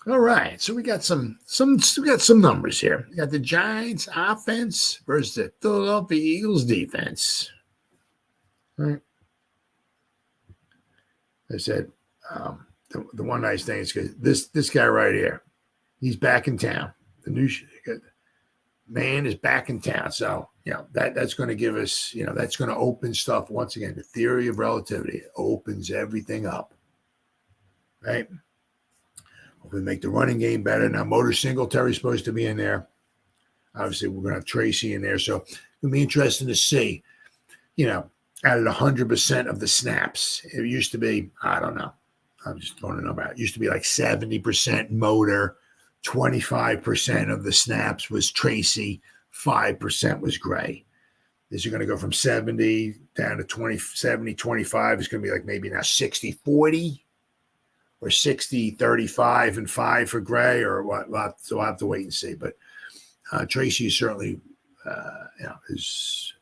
All right, so we got some numbers here. We got the Giants offense versus the Philadelphia Eagles defense. All right. I said the one nice thing is because this guy right here, he's back in town. The new man is back in town, so that's going to give us, that's going to open stuff once again. The theory of relativity opens everything up, right? We make the running game better. Now, Motor Singletary's supposed to be in there. Obviously, we're going to have Tracy in there. So it'll be interesting to see, out of 100% of the snaps. It used to be, I don't know. I'm just throwing a number out. It used to be like 70% Motor, 25% of the snaps was Tracy, 5% was Gray. Is it going to go from 70 down to 20, 70, 25? It's going to be like maybe now 60, 40? Or 60, 35, and 5 for Gray, or what? So I'll have to wait and see. But Tracy certainly, has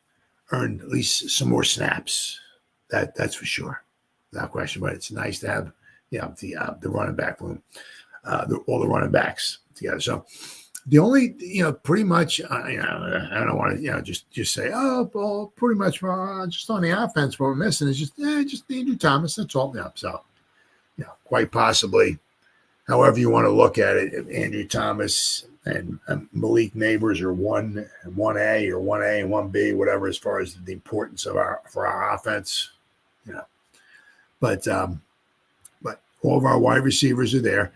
earned at least some more snaps. That's for sure, without question. But it's nice to have, the running back room, all the running backs together. So the only, pretty much, I don't want to, just say, well, pretty much just on the offense, what we're missing is just Andrew Thomas. That's all. Yeah, so. Quite possibly, however you want to look at it, Andrew Thomas and Malik Neighbors are 1A or 1A and 1B, whatever, as far as the importance of our offense. But all of our wide receivers are there.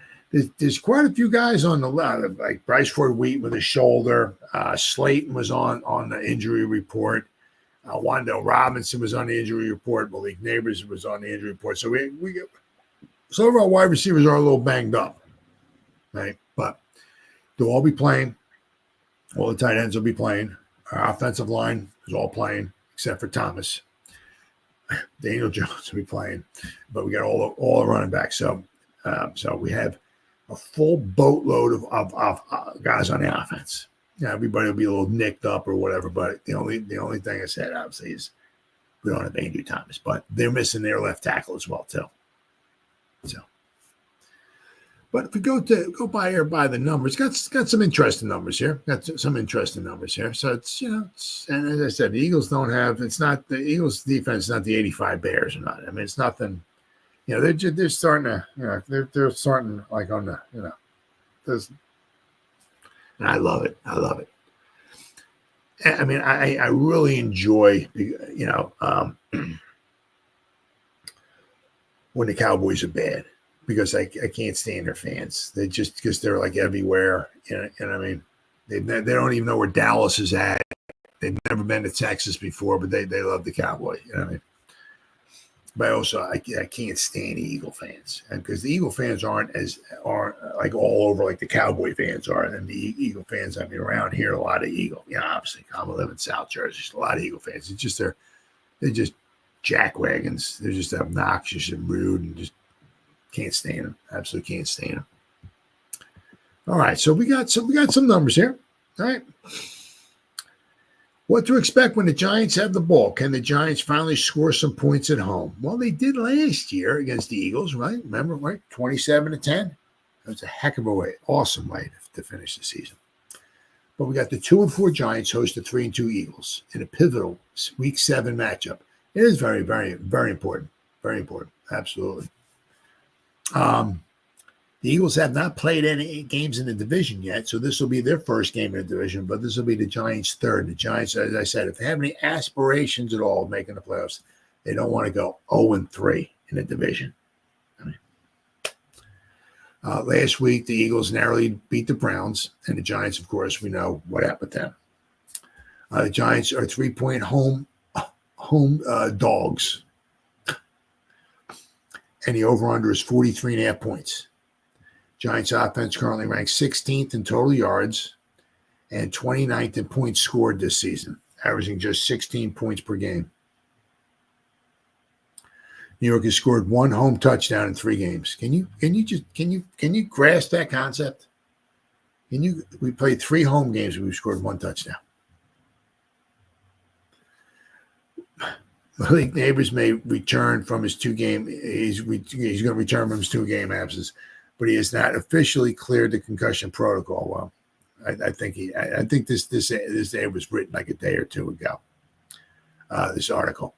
There's quite a few guys on the left, like Bryce Ford Wheaton with his shoulder. Slayton was on the injury report. Wandale Robinson was on the injury report. Malik Neighbors was on the injury report. So we get. Some of our wide receivers are a little banged up, right? But they'll all be playing. All the tight ends will be playing. Our offensive line is all playing except for Thomas. Daniel Jones will be playing, but we got all the running backs. So we have a full boatload of guys on the offense. Everybody will be a little nicked up or whatever. But the only thing I said obviously is we don't have Andrew Thomas, but they're missing their left tackle as well too. So, but if we go by the numbers, got some interesting numbers here. So it's and as I said, the Eagles don't have. It's not the Eagles' defense. Is not the '85 Bears or not. I mean, it's nothing. They're starting to. They're starting like on the. There's. And I love it. I mean, I really enjoy when the Cowboys are bad, because I can't stand their fans. They just, because they're like everywhere. And I mean, they don't even know where Dallas is at. They've never been to Texas before, but they love the Cowboys. You know what I mean? But also, I can't stand the Eagle fans, and because the Eagle fans aren't like all over like the Cowboy fans are, and the Eagle fans. I mean, around here, a lot of Eagle. Obviously, I live in South Jersey. There's a lot of Eagle fans. It's just they're just jackwagons. They're just obnoxious and rude, and just can't stand them. Absolutely can't stand them. All right, so we got some numbers here. All right. What to expect when the Giants have the ball? Can the Giants finally score some points at home? Well, they did last year against the Eagles, right? Remember, right? 27-10. That was a heck of a way, awesome way to finish the season. But we got the 2-4 Giants host the 3-2 Eagles in a pivotal Week 7 matchup. It is very, very, very important. Very important. Absolutely. The Eagles have not played any games in the division yet, so this will be their first game in the division, but this will be the Giants' third. The Giants, as I said, if they have any aspirations at all of making the playoffs, they don't want to go 0-3 in the division. Last week, the Eagles narrowly beat the Browns, and the Giants, of course, we know what happened with them. The Giants are 3-point home dogs, and the over-under is 43.5 points. Giants offense currently ranks 16th in total yards and 29th in points scored this season, averaging just 16 points per game. New York has scored one home touchdown in 3 games. Can you grasp that concept? We played 3 home games and we've scored 1 touchdown. Malik Neighbors may return from his 2-game. He's going to return from his 2-game absence. but he has not officially cleared the concussion protocol. Well, I think this day was written like a day or two ago. This article.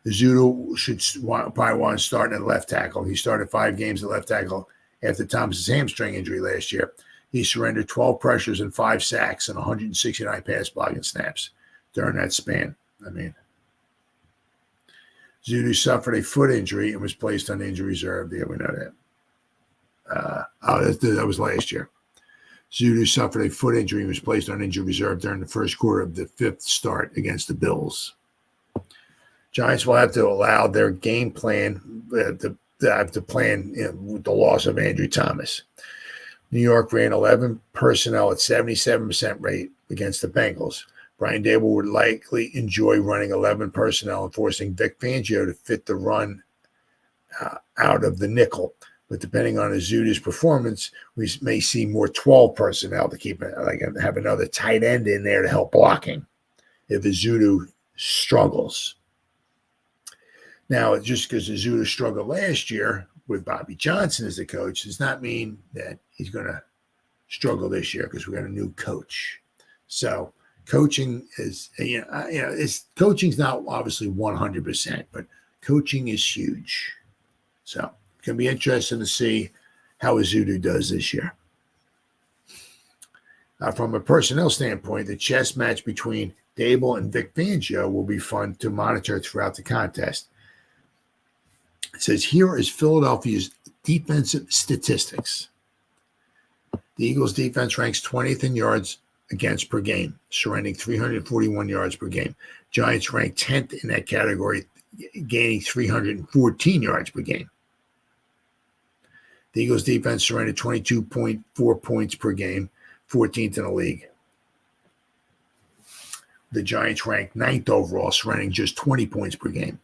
Thibodeaux should probably want to start at left tackle. He started 5 games at left tackle after Thomas's hamstring injury last year. He surrendered 12 pressures and 5 sacks and 169 pass blocking snaps during that span. I mean, Thibodeaux suffered a foot injury and was placed on injury reserve. Yeah, we know that. That was last year. Thibodeaux suffered a foot injury and was placed on injury reserve during the first quarter of the 5th start against the Bills. Giants will have to allow their game plan to plan with the loss of Andrew Thomas. New York ran 11 personnel at 77% rate against the Bengals. Brian Daboll would likely enjoy running 11 personnel and forcing Vic Fangio to fit the run out of the nickel. But depending on Thibodeaux's performance, we may see more 12 personnel to keep it, like have another tight end in there to help blocking if Thibodeaux struggles. Now, just because Thibodeaux struggled last year with Bobby Johnson as the coach does not mean that he's going to struggle this year because we got a new coach. So coaching is, coaching's not obviously 100%, but coaching is huge. So it's going to be interesting to see how Thibodeaux does this year. From a personnel standpoint, the chess match between Daboll and Vic Fangio will be fun to monitor throughout the contest. It says, here is Philadelphia's defensive statistics. The Eagles' defense ranks 20th in yards against per game, surrendering 341 yards per game. Giants rank 10th in that category, gaining 314 yards per game. The Eagles' defense surrendered 22.4 points per game, 14th in the league. The Giants ranked 9th overall, surrendering just 20 points per game.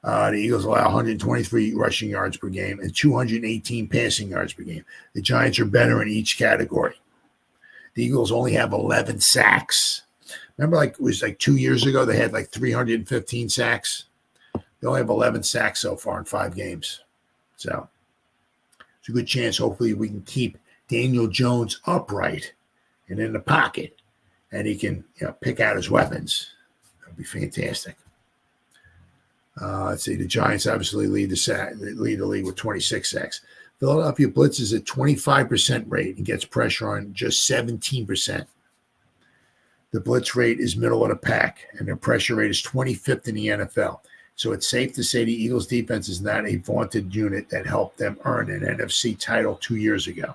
The Eagles allow 123 rushing yards per game and 218 passing yards per game. The Giants are better in each category. The Eagles only have 11 sacks. Remember, it was 2 years ago, they had 315 sacks. They only have 11 sacks so far in 5 games. So it's a good chance, hopefully, we can keep Daniel Jones upright and in the pocket, and he can pick out his weapons. That would be fantastic. Let's see. The Giants obviously lead the league with 26 sacks. Philadelphia blitzes at 25% rate and gets pressure on just 17%. The blitz rate is middle of the pack, and their pressure rate is 25th in the NFL. So it's safe to say the Eagles' defense is not a vaunted unit that helped them earn an NFC title 2 years ago.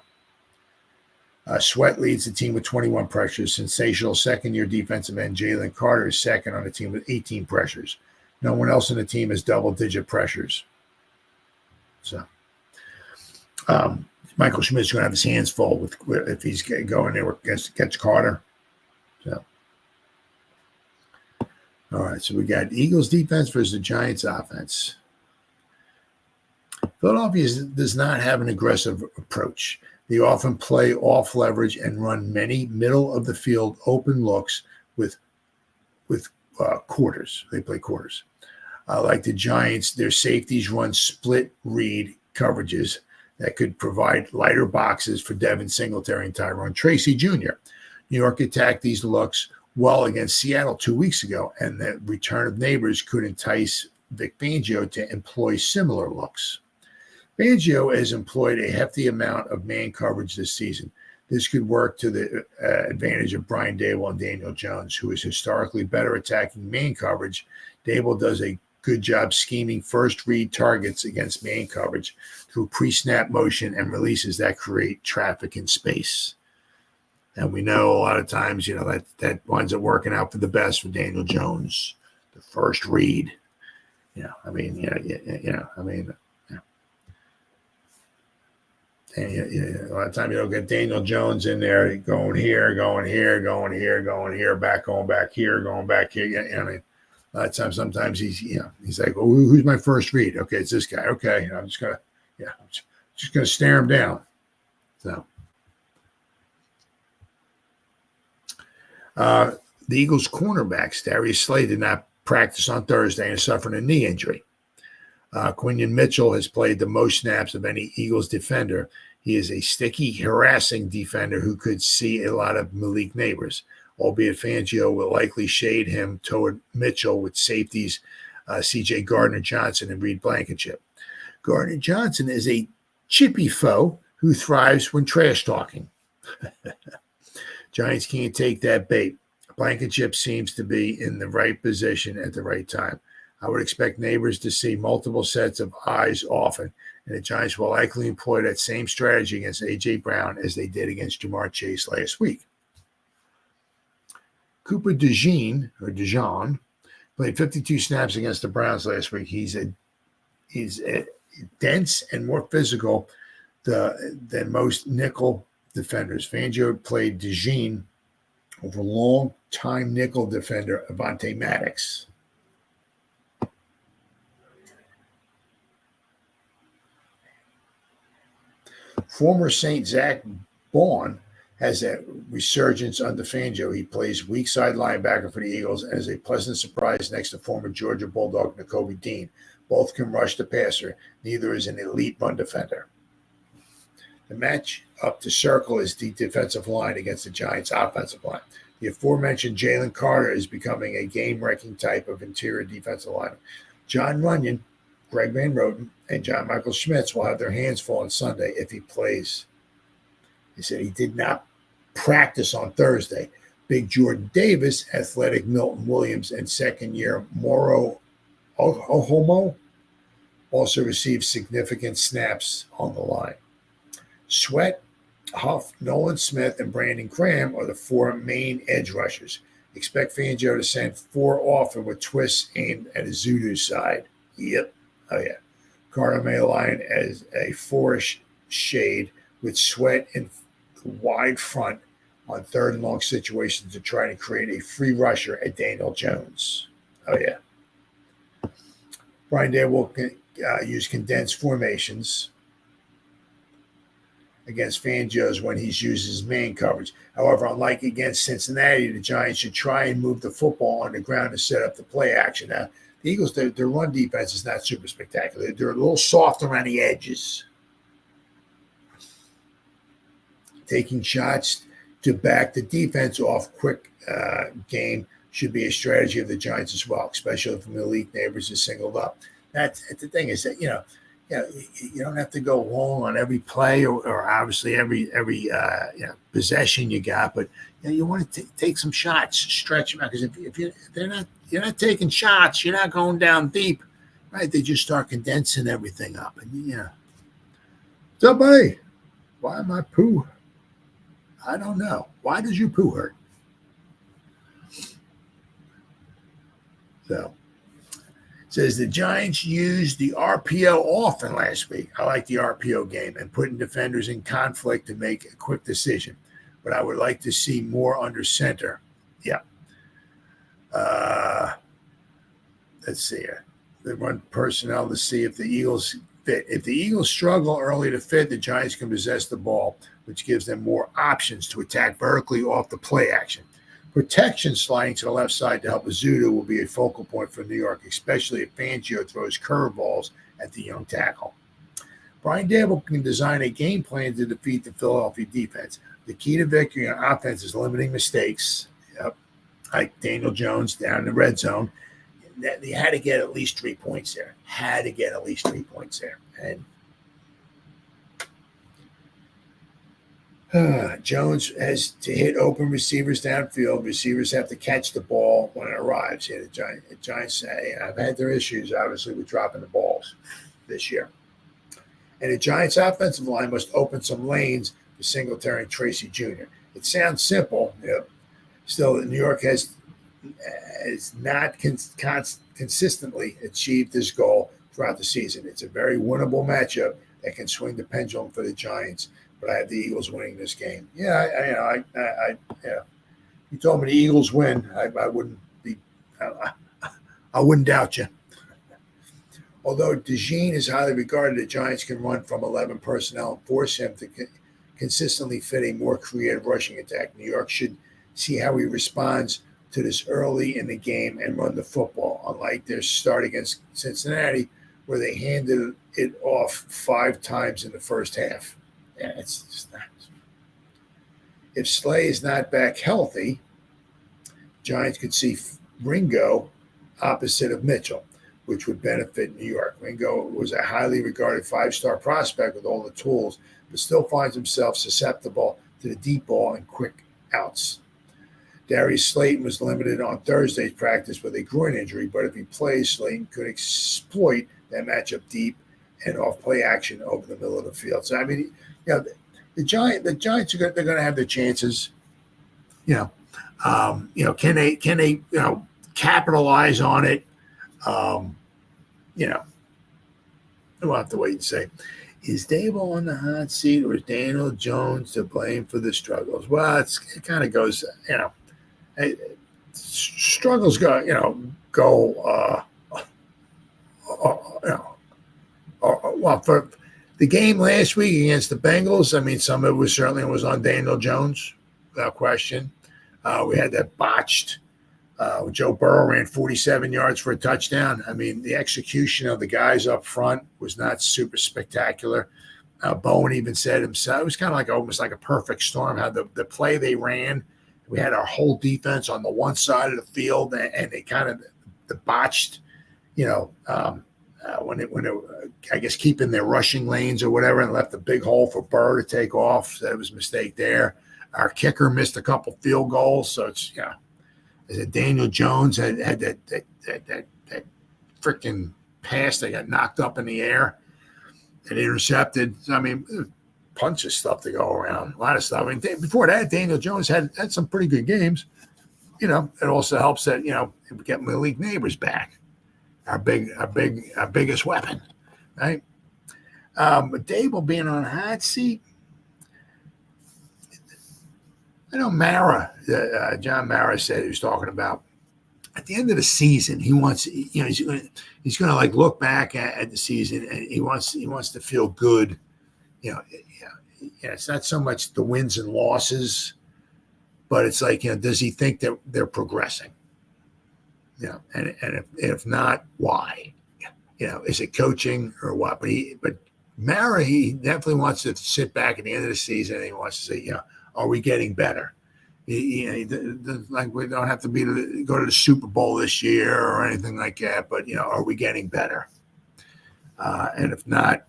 Sweat leads the team with 21 pressures. Sensational second-year defensive end Jalen Carter is second on the team with 18 pressures. No one else on the team has double-digit pressures. So Michael Schmidt's going to have his hands full if he's going there against Carter. So, all right, so we got Eagles defense versus the Giants offense. Philadelphia does not have an aggressive approach. They often play off leverage and run many middle-of-the-field open looks with quarters. They play quarters. Like the Giants, their safeties run split read coverages that could provide lighter boxes for Devin Singletary and Tyrone Tracy Jr. New York attacked these looks well against Seattle 2 weeks ago, and the return of neighbors could entice Vic Fangio to employ similar looks. Fangio has employed a hefty amount of man coverage this season. This could work to the advantage of Brian Daboll and Daniel Jones, who is historically better attacking man coverage. Daboll does a good job scheming first read targets against man coverage through pre-snap motion and releases that create traffic in space. And we know a lot of times, that winds up working out for the best for Daniel Jones. The first read. A lot of times you don't get Daniel Jones in there going here, going here, going here, going here, going back here, going back here. A lot of times, sometimes he's like, well, who's my first read? Okay, it's this guy. Okay, I'm just gonna stare him down. So, the Eagles' cornerbacks, Darius Slay, did not practice on Thursday and suffered a knee injury. Quinion Mitchell has played the most snaps of any Eagles defender. He is a sticky, harassing defender who could see a lot of Malik Neighbors, albeit Fangio will likely shade him toward Mitchell with safeties C.J. Gardner-Johnson and Reed Blankenship. Gardner-Johnson is a chippy foe who thrives when trash talking. Giants can't take that bait. Blankenship seems to be in the right position at the right time. I would expect Neighbors to see multiple sets of eyes often, and the Giants will likely employ that same strategy against A.J. Brown as they did against Jamar Chase last week. Cooper DeJean played 52 snaps against the Browns last week. He's dense and more physical than most nickel defenders. Fangio played DeJean over long-time nickel defender Avonte Maddox. Former St. Zach Baun has a resurgence under Fangio. He plays weak side linebacker for the Eagles and is a pleasant surprise next to former Georgia Bulldog Nakobe Dean. Both can rush the passer. Neither is an elite run defender. The match up to circle is the defensive line against the Giants' offensive line. The aforementioned Jalen Carter is becoming a game-wrecking type of interior defensive lineman. John Runyon, Greg Van Roten, and John Michael Schmitz will have their hands full on Sunday if he plays. He said he did not practice on Thursday. Big Jordan Davis, athletic Milton Williams, and second-year Moro Ohomo also received significant snaps on the line. Sweat, Huff, Nolan Smith, and Brandon Graham are the four main edge rushers. Expect Fangio to send four often with twists aimed at a Zudu side. Yep. Oh, yeah. Carter may align as a four-ish shade with Sweat in wide front on third and long situations to try to create a free rusher at Daniel Jones. Oh, yeah. Brian Day will use condensed formations against Fangio's when he's used his man coverage. However, unlike against Cincinnati, the Giants should try and move the football on the ground to set up the play action. Now, the Eagles, their run defense is not super spectacular. They're a little soft around the edges. Taking shots to back the defense off quick game should be a strategy of the Giants as well, especially if Malik Neighbors is singled up. That's the thing is that, you don't have to go long on every play or obviously every possession you got, but you want to take some shots, stretch them out, because if you're not taking shots, you're not going down deep, right? They just start condensing everything up, and so, buddy, why am I poo? I don't know. Why does your poo hurt? So. Says the Giants used the RPO often last week. I like the RPO game and putting defenders in conflict to make a quick decision. But I would like to see more under center. Yeah. Let's see here. They run personnel to see if the Eagles fit. If the Eagles struggle early to fit, the Giants can possess the ball, which gives them more options to attack vertically off the play action. Protection sliding to the left side to help Azudu will be a focal point for New York, especially if Fangio throws curveballs at the young tackle. Brian Daboll can design a game plan to defeat the Philadelphia defense. The key to victory on offense is limiting mistakes. Yep. Like Daniel Jones down in the red zone. They had to get at least 3 points there. And Jones has to hit open receivers downfield. Receivers have to catch the ball when it arrives. Yeah, the Giants say, I've had their issues, obviously, with dropping the balls this year. And the Giants' offensive line must open some lanes for Singletary and Tracy Jr. It sounds simple. Yep. Still, New York has not consistently achieved this goal throughout the season. It's a very winnable matchup that can swing the pendulum for the Giants. But I have the Eagles winning this game. Yeah, you told me the Eagles win. I wouldn't be. I wouldn't doubt you. Although DeJean is highly regarded, the Giants can run from 11 personnel and force him to consistently fit a more creative rushing attack. New York should see how he responds to this early in the game and run the football. Unlike their start against Cincinnati, where they handed it off 5 times in the first half. Yeah, it's just not. If Slay is not back healthy, Giants could see Ringo opposite of Mitchell, which would benefit New York. Ringo was a highly regarded 5-star prospect with all the tools, but still finds himself susceptible to the deep ball and quick outs. Darius Slayton was limited on Thursday's practice with a groin injury, but if he plays, Slayton could exploit that matchup deep and off play action over the middle of the field. So I mean, the Giants they're going to have their chances. Can they capitalize on it? We'll have to wait and see. Is Dable on the hot seat, or is Daniel Jones to blame for the struggles? Well, it kind of goes, struggles for the game last week against the Bengals. I mean, some of it certainly was on Daniel Jones, without question. We had that botched. Joe Burrow ran 47 yards for a touchdown. I mean, the execution of the guys up front was not super spectacular. Bowen even said himself, it was kind of almost like a perfect storm. How the play they ran, we had our whole defense on the one side of the field, and they kind of the botched, when it I guess keeping their rushing lanes or whatever, and left a big hole for Burr to take off. So that was a mistake there. Our kicker missed a couple field goals, so it's Daniel Jones had that freaking pass that got knocked up in the air and intercepted. So, I mean, bunch of stuff to go around, a lot of stuff. I mean, before that, Daniel Jones had some pretty good games. It also helps that we get Malik Neighbors back, our biggest weapon, right? But Dable being on a hot seat. I know John Mara said he was talking about at the end of the season, he wants, he's going to look back at the season, and he wants to feel good. It's not so much the wins and losses, but it's does he think that they're progressing? And if not, why? Is it coaching or what? But Mara, he definitely wants to sit back at the end of the season and he wants to say, are we getting better? We don't have to go to the Super Bowl this year or anything like that, but are we getting better? And if not,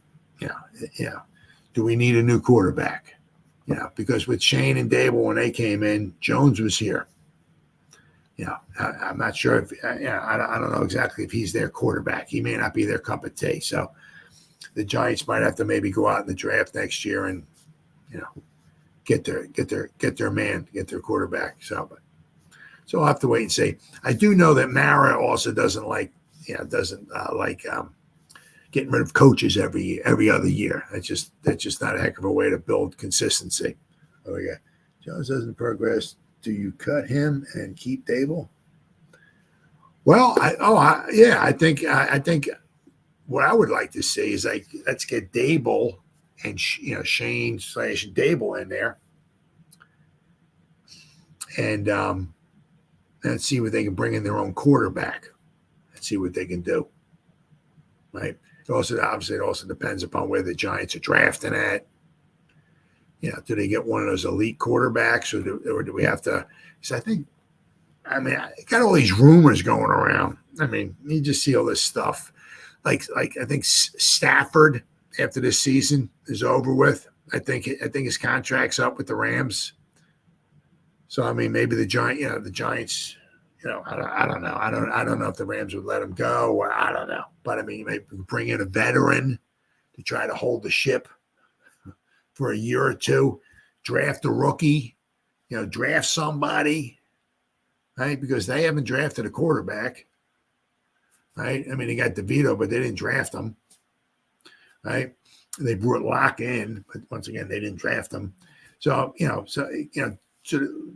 do we need a new quarterback? Because with Shane and Dable when they came in, Jones was here. I'm not sure if I don't know exactly if he's their quarterback. He may not be their cup of tea. So the Giants might have to maybe go out in the draft next year and get their man, get their quarterback. So I'll have to wait and see. I do know that Mara also doesn't like getting rid of coaches every other year. That's just not a heck of a way to build consistency. Oh yeah, Jones doesn't progress. Do you cut him and keep Dable? Well, I think what I would like to see is let's get Dable and Shane / Dable in there, and see what they can bring in their own quarterback, and see what they can do. Right. It also depends upon where the Giants are drafting at. Do they get one of those elite quarterbacks, or do we have to? Because I got all these rumors going around. I mean, you just see all this stuff. Like I think Stafford, after this season is over with, I think his contract's up with the Rams. So I mean, maybe the Giants. I don't know. I don't know if the Rams would let him go, or I don't know. But I mean, maybe bring in a veteran to try to hold the ship for a year or two. Draft a rookie, draft somebody, right? Because they haven't drafted a quarterback, right? I mean, they got DeVito, but they didn't draft him, right? They brought Locke in, but once again, they didn't draft him. So so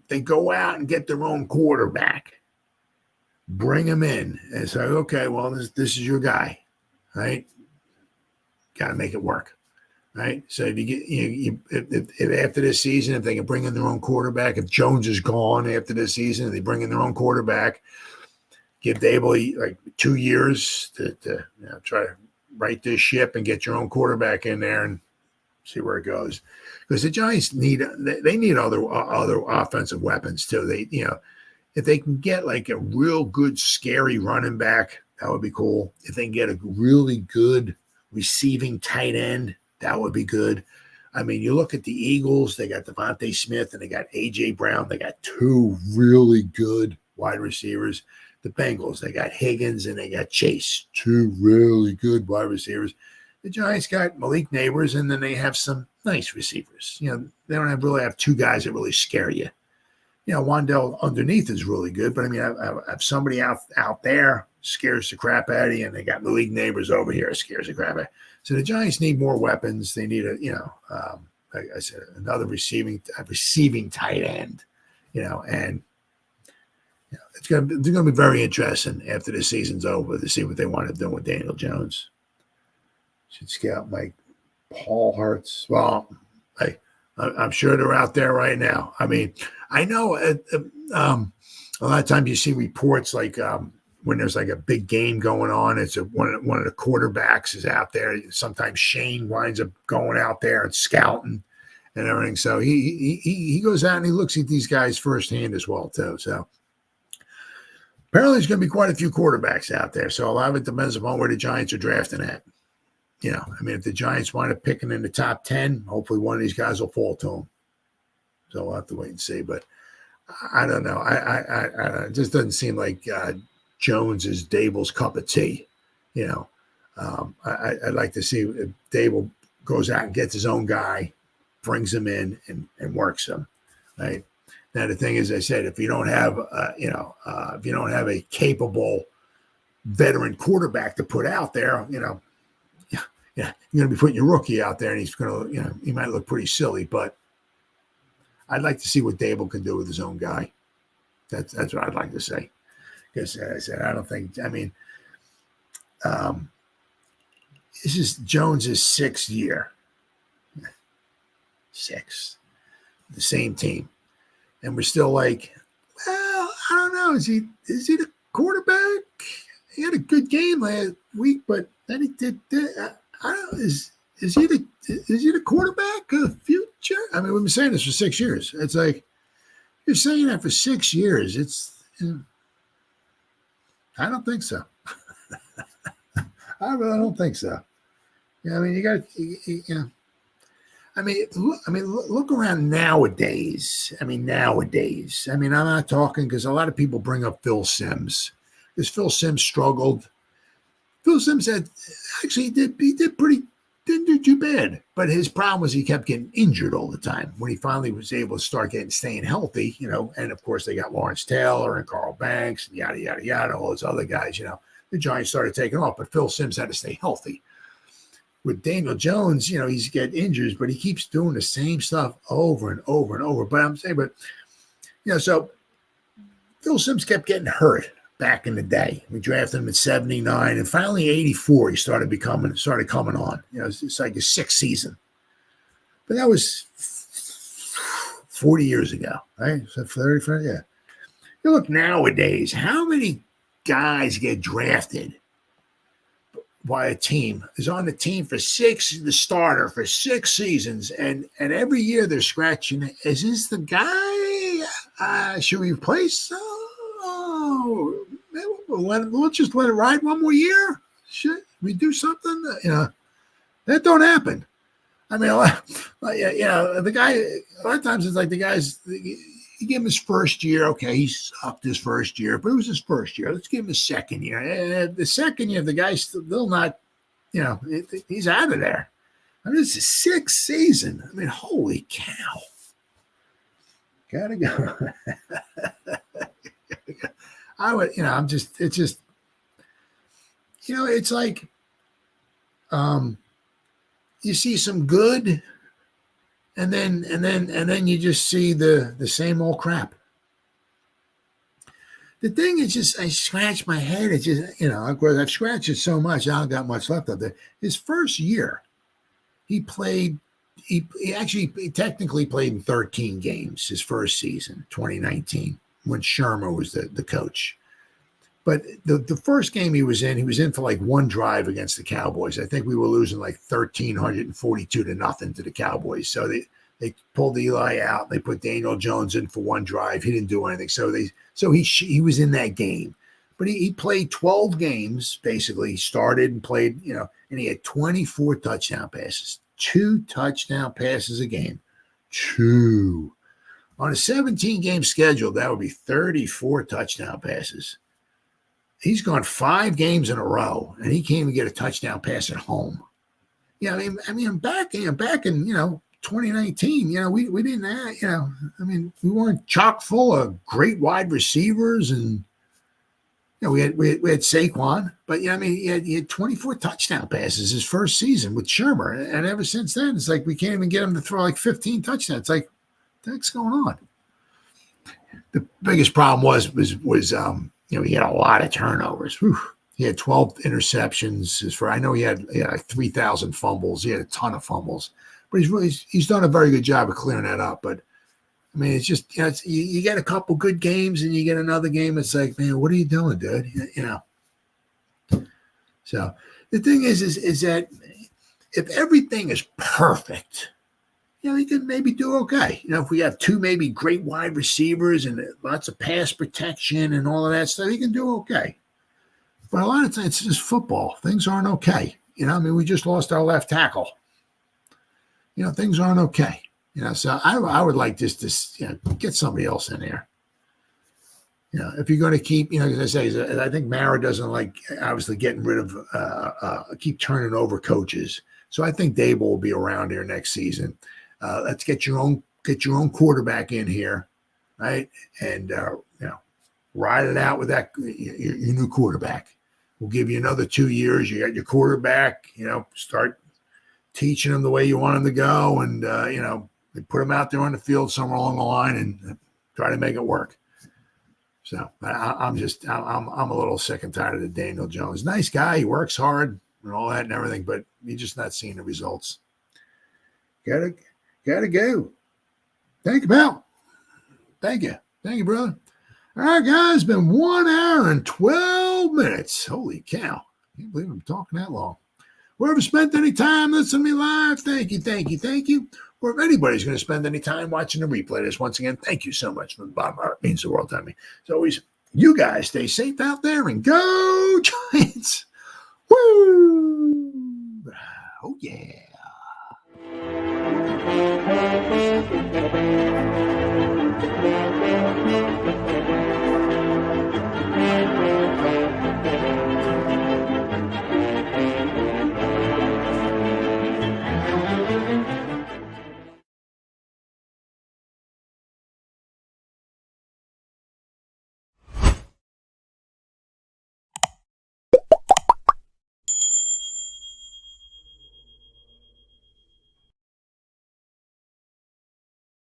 they go out and get their own quarterback. Bring him in and say, okay, well, this is your guy, right? Got to make it work, right? So if you get if after this season, if they can bring in their own quarterback, if Jones is gone after this season, and they bring in their own quarterback, give Dable 2 years to try to right this ship and get your own quarterback in there and see where it goes. Because the Giants need other offensive weapons too. If they can get like a real good, scary running back, that would be cool. If they can get a really good receiving tight end, that would be good. I mean, you look at the Eagles, they got Devontae Smith and they got A.J. Brown. They got two really good wide receivers. The Bengals, they got Higgins and they got Chase, two really good wide receivers. The Giants got Malik Neighbors, and then they have some nice receivers. They don't really have two guys that really scare you. Wandell underneath is really good, but I mean, I have somebody out there scares the crap out of you, and they got Malik Neighbors over here scares the crap out of you. So the Giants need more weapons. They need like I said, another receiving tight end, and they're going to be very interesting after the season's over to see what they want to do with Daniel Jones. Should scout Mike Paul Hurts. Well, I'm sure they're out there right now. I mean, I know a lot of times you see reports like when there's like a big game going on, it's one of the quarterbacks is out there. Sometimes Shane winds up going out there and scouting and everything. So he goes out and he looks at these guys firsthand as well too. So apparently there's going to be quite a few quarterbacks out there. So a lot of it depends upon where the Giants are drafting at. I mean, if the Giants wind up picking in the top 10, hopefully one of these guys will fall to them. So we'll have to wait and see. But I don't know. It just doesn't seem like Jones is Dable's cup of tea. I'd like to see if Dable goes out and gets his own guy, brings him in and works him. Right now, the thing is, I said, if you don't have, if you don't have a capable veteran quarterback to put out there, you're going to be putting your rookie out there, and he's going to, he might look pretty silly. But I'd like to see what Dable can do with his own guy. That's what I'd like to say. Because I said, I don't think. I mean, this is Jones's 6th year. 6, the same team, and we're still like, well, I don't know. Is he the quarterback? He had a good game last week, but then he did. I don't know. Is he the quarterback of the future? I mean, we've been saying this for 6 years. It's like you're saying that for 6 years. I don't think so. I really don't think so. I mean, you got. I mean, look around nowadays. I'm not talking because a lot of people bring up Phil Simms because Phil Simms struggled. Phil Simms he didn't do too bad, but his problem was he kept getting injured all the time. When he finally was able to start staying healthy, and of course they got Lawrence Taylor and Carl Banks and yada yada yada, all those other guys. The Giants started taking off, but Phil Simms had to stay healthy. With Daniel Jones, he's getting injuries, but he keeps doing the same stuff over and over and over. So Phil Simms kept getting hurt back in the day. We drafted him at 79, and finally 84, he started coming on. It's like his 6th season. But that was 40 years ago, right? So 30, yeah. You look nowadays, how many guys get drafted by a team, is on the team for the starter for 6 seasons, and every year they're scratching, is this the guy? Should we replace? Let's just let it ride one more year. Should we do something? That don't happen. I mean, the guy, a lot of times it's like the guys, you give him his first year. Okay, he sucked his first year, but it was his first year. Let's give him his second year. And the second year, the guy's still not, he's out of there. I mean, this is 6th season. I mean, holy cow. Gotta go. It's like, you see some good, and then you just see the same old crap. The thing is just, I scratch my head. It's just, of course, I've scratched it so much, I don't got much left of it. His first year, he technically played in 13 games his first season, 2019, when Shermer was the coach. But the first game he was in for like one drive against the Cowboys. I think we were losing like 1,342 to nothing to the Cowboys. So they pulled Eli out. They put Daniel Jones in for one drive. He didn't do anything. So he was in that game. But he played 12 games, basically. He started and played, and he had 24 touchdown passes. 2 touchdown passes a game. 2. On a 17-game schedule, that would be 34 touchdown passes. He's gone 5 games in a row, and he can't even get a touchdown pass at home. Yeah, I mean, back in 2019, we didn't have, we weren't chock full of great wide receivers, and we had Saquon, but he had 24 touchdown passes his first season with Shermer, and ever since then, it's like we can't even get him to throw like 15 touchdowns. It's like, what the heck's going on? The biggest problem was he had a lot of turnovers. Whew. He had 12 interceptions. I know he had like 3,000 fumbles. He had a ton of fumbles, but he's done a very good job of clearing that up. But I mean, it's just you get a couple good games and you get another game. It's like, man, what are you doing, dude? So the thing is that if everything is perfect, he can maybe do okay. If we have 2 maybe great wide receivers and lots of pass protection and all of that stuff, he can do okay. But a lot of times it's just football. Things aren't okay. We just lost our left tackle. Things aren't okay. So I would like just to get somebody else in there. If you're going to keep, as I say, I think Mara doesn't like obviously getting rid of, keep turning over coaches. So I think Dable will be around here next season. Let's get your own quarterback in here, right? And ride it out with that your new quarterback. We'll give you another 2 years. You got your quarterback. Start teaching him the way you want him to go, and they put him out there on the field somewhere along the line and try to make it work. So I'm a little sick and tired of the Daniel Jones. Nice guy, he works hard and all that and everything, but you're just not seeing the results. Gotta go. Thank you, pal. Thank you, brother. All right, guys, it's been 1 hour and 12 minutes. Holy cow! Can't believe I'm talking that long. Whoever spent any time listening to me live, thank you. Or if anybody's going to spend any time watching the replay this, once again, thank you so much from the bottom of my heart. It means the world to me. As always, you guys stay safe out there and go Giants. Woo! Oh, yeah.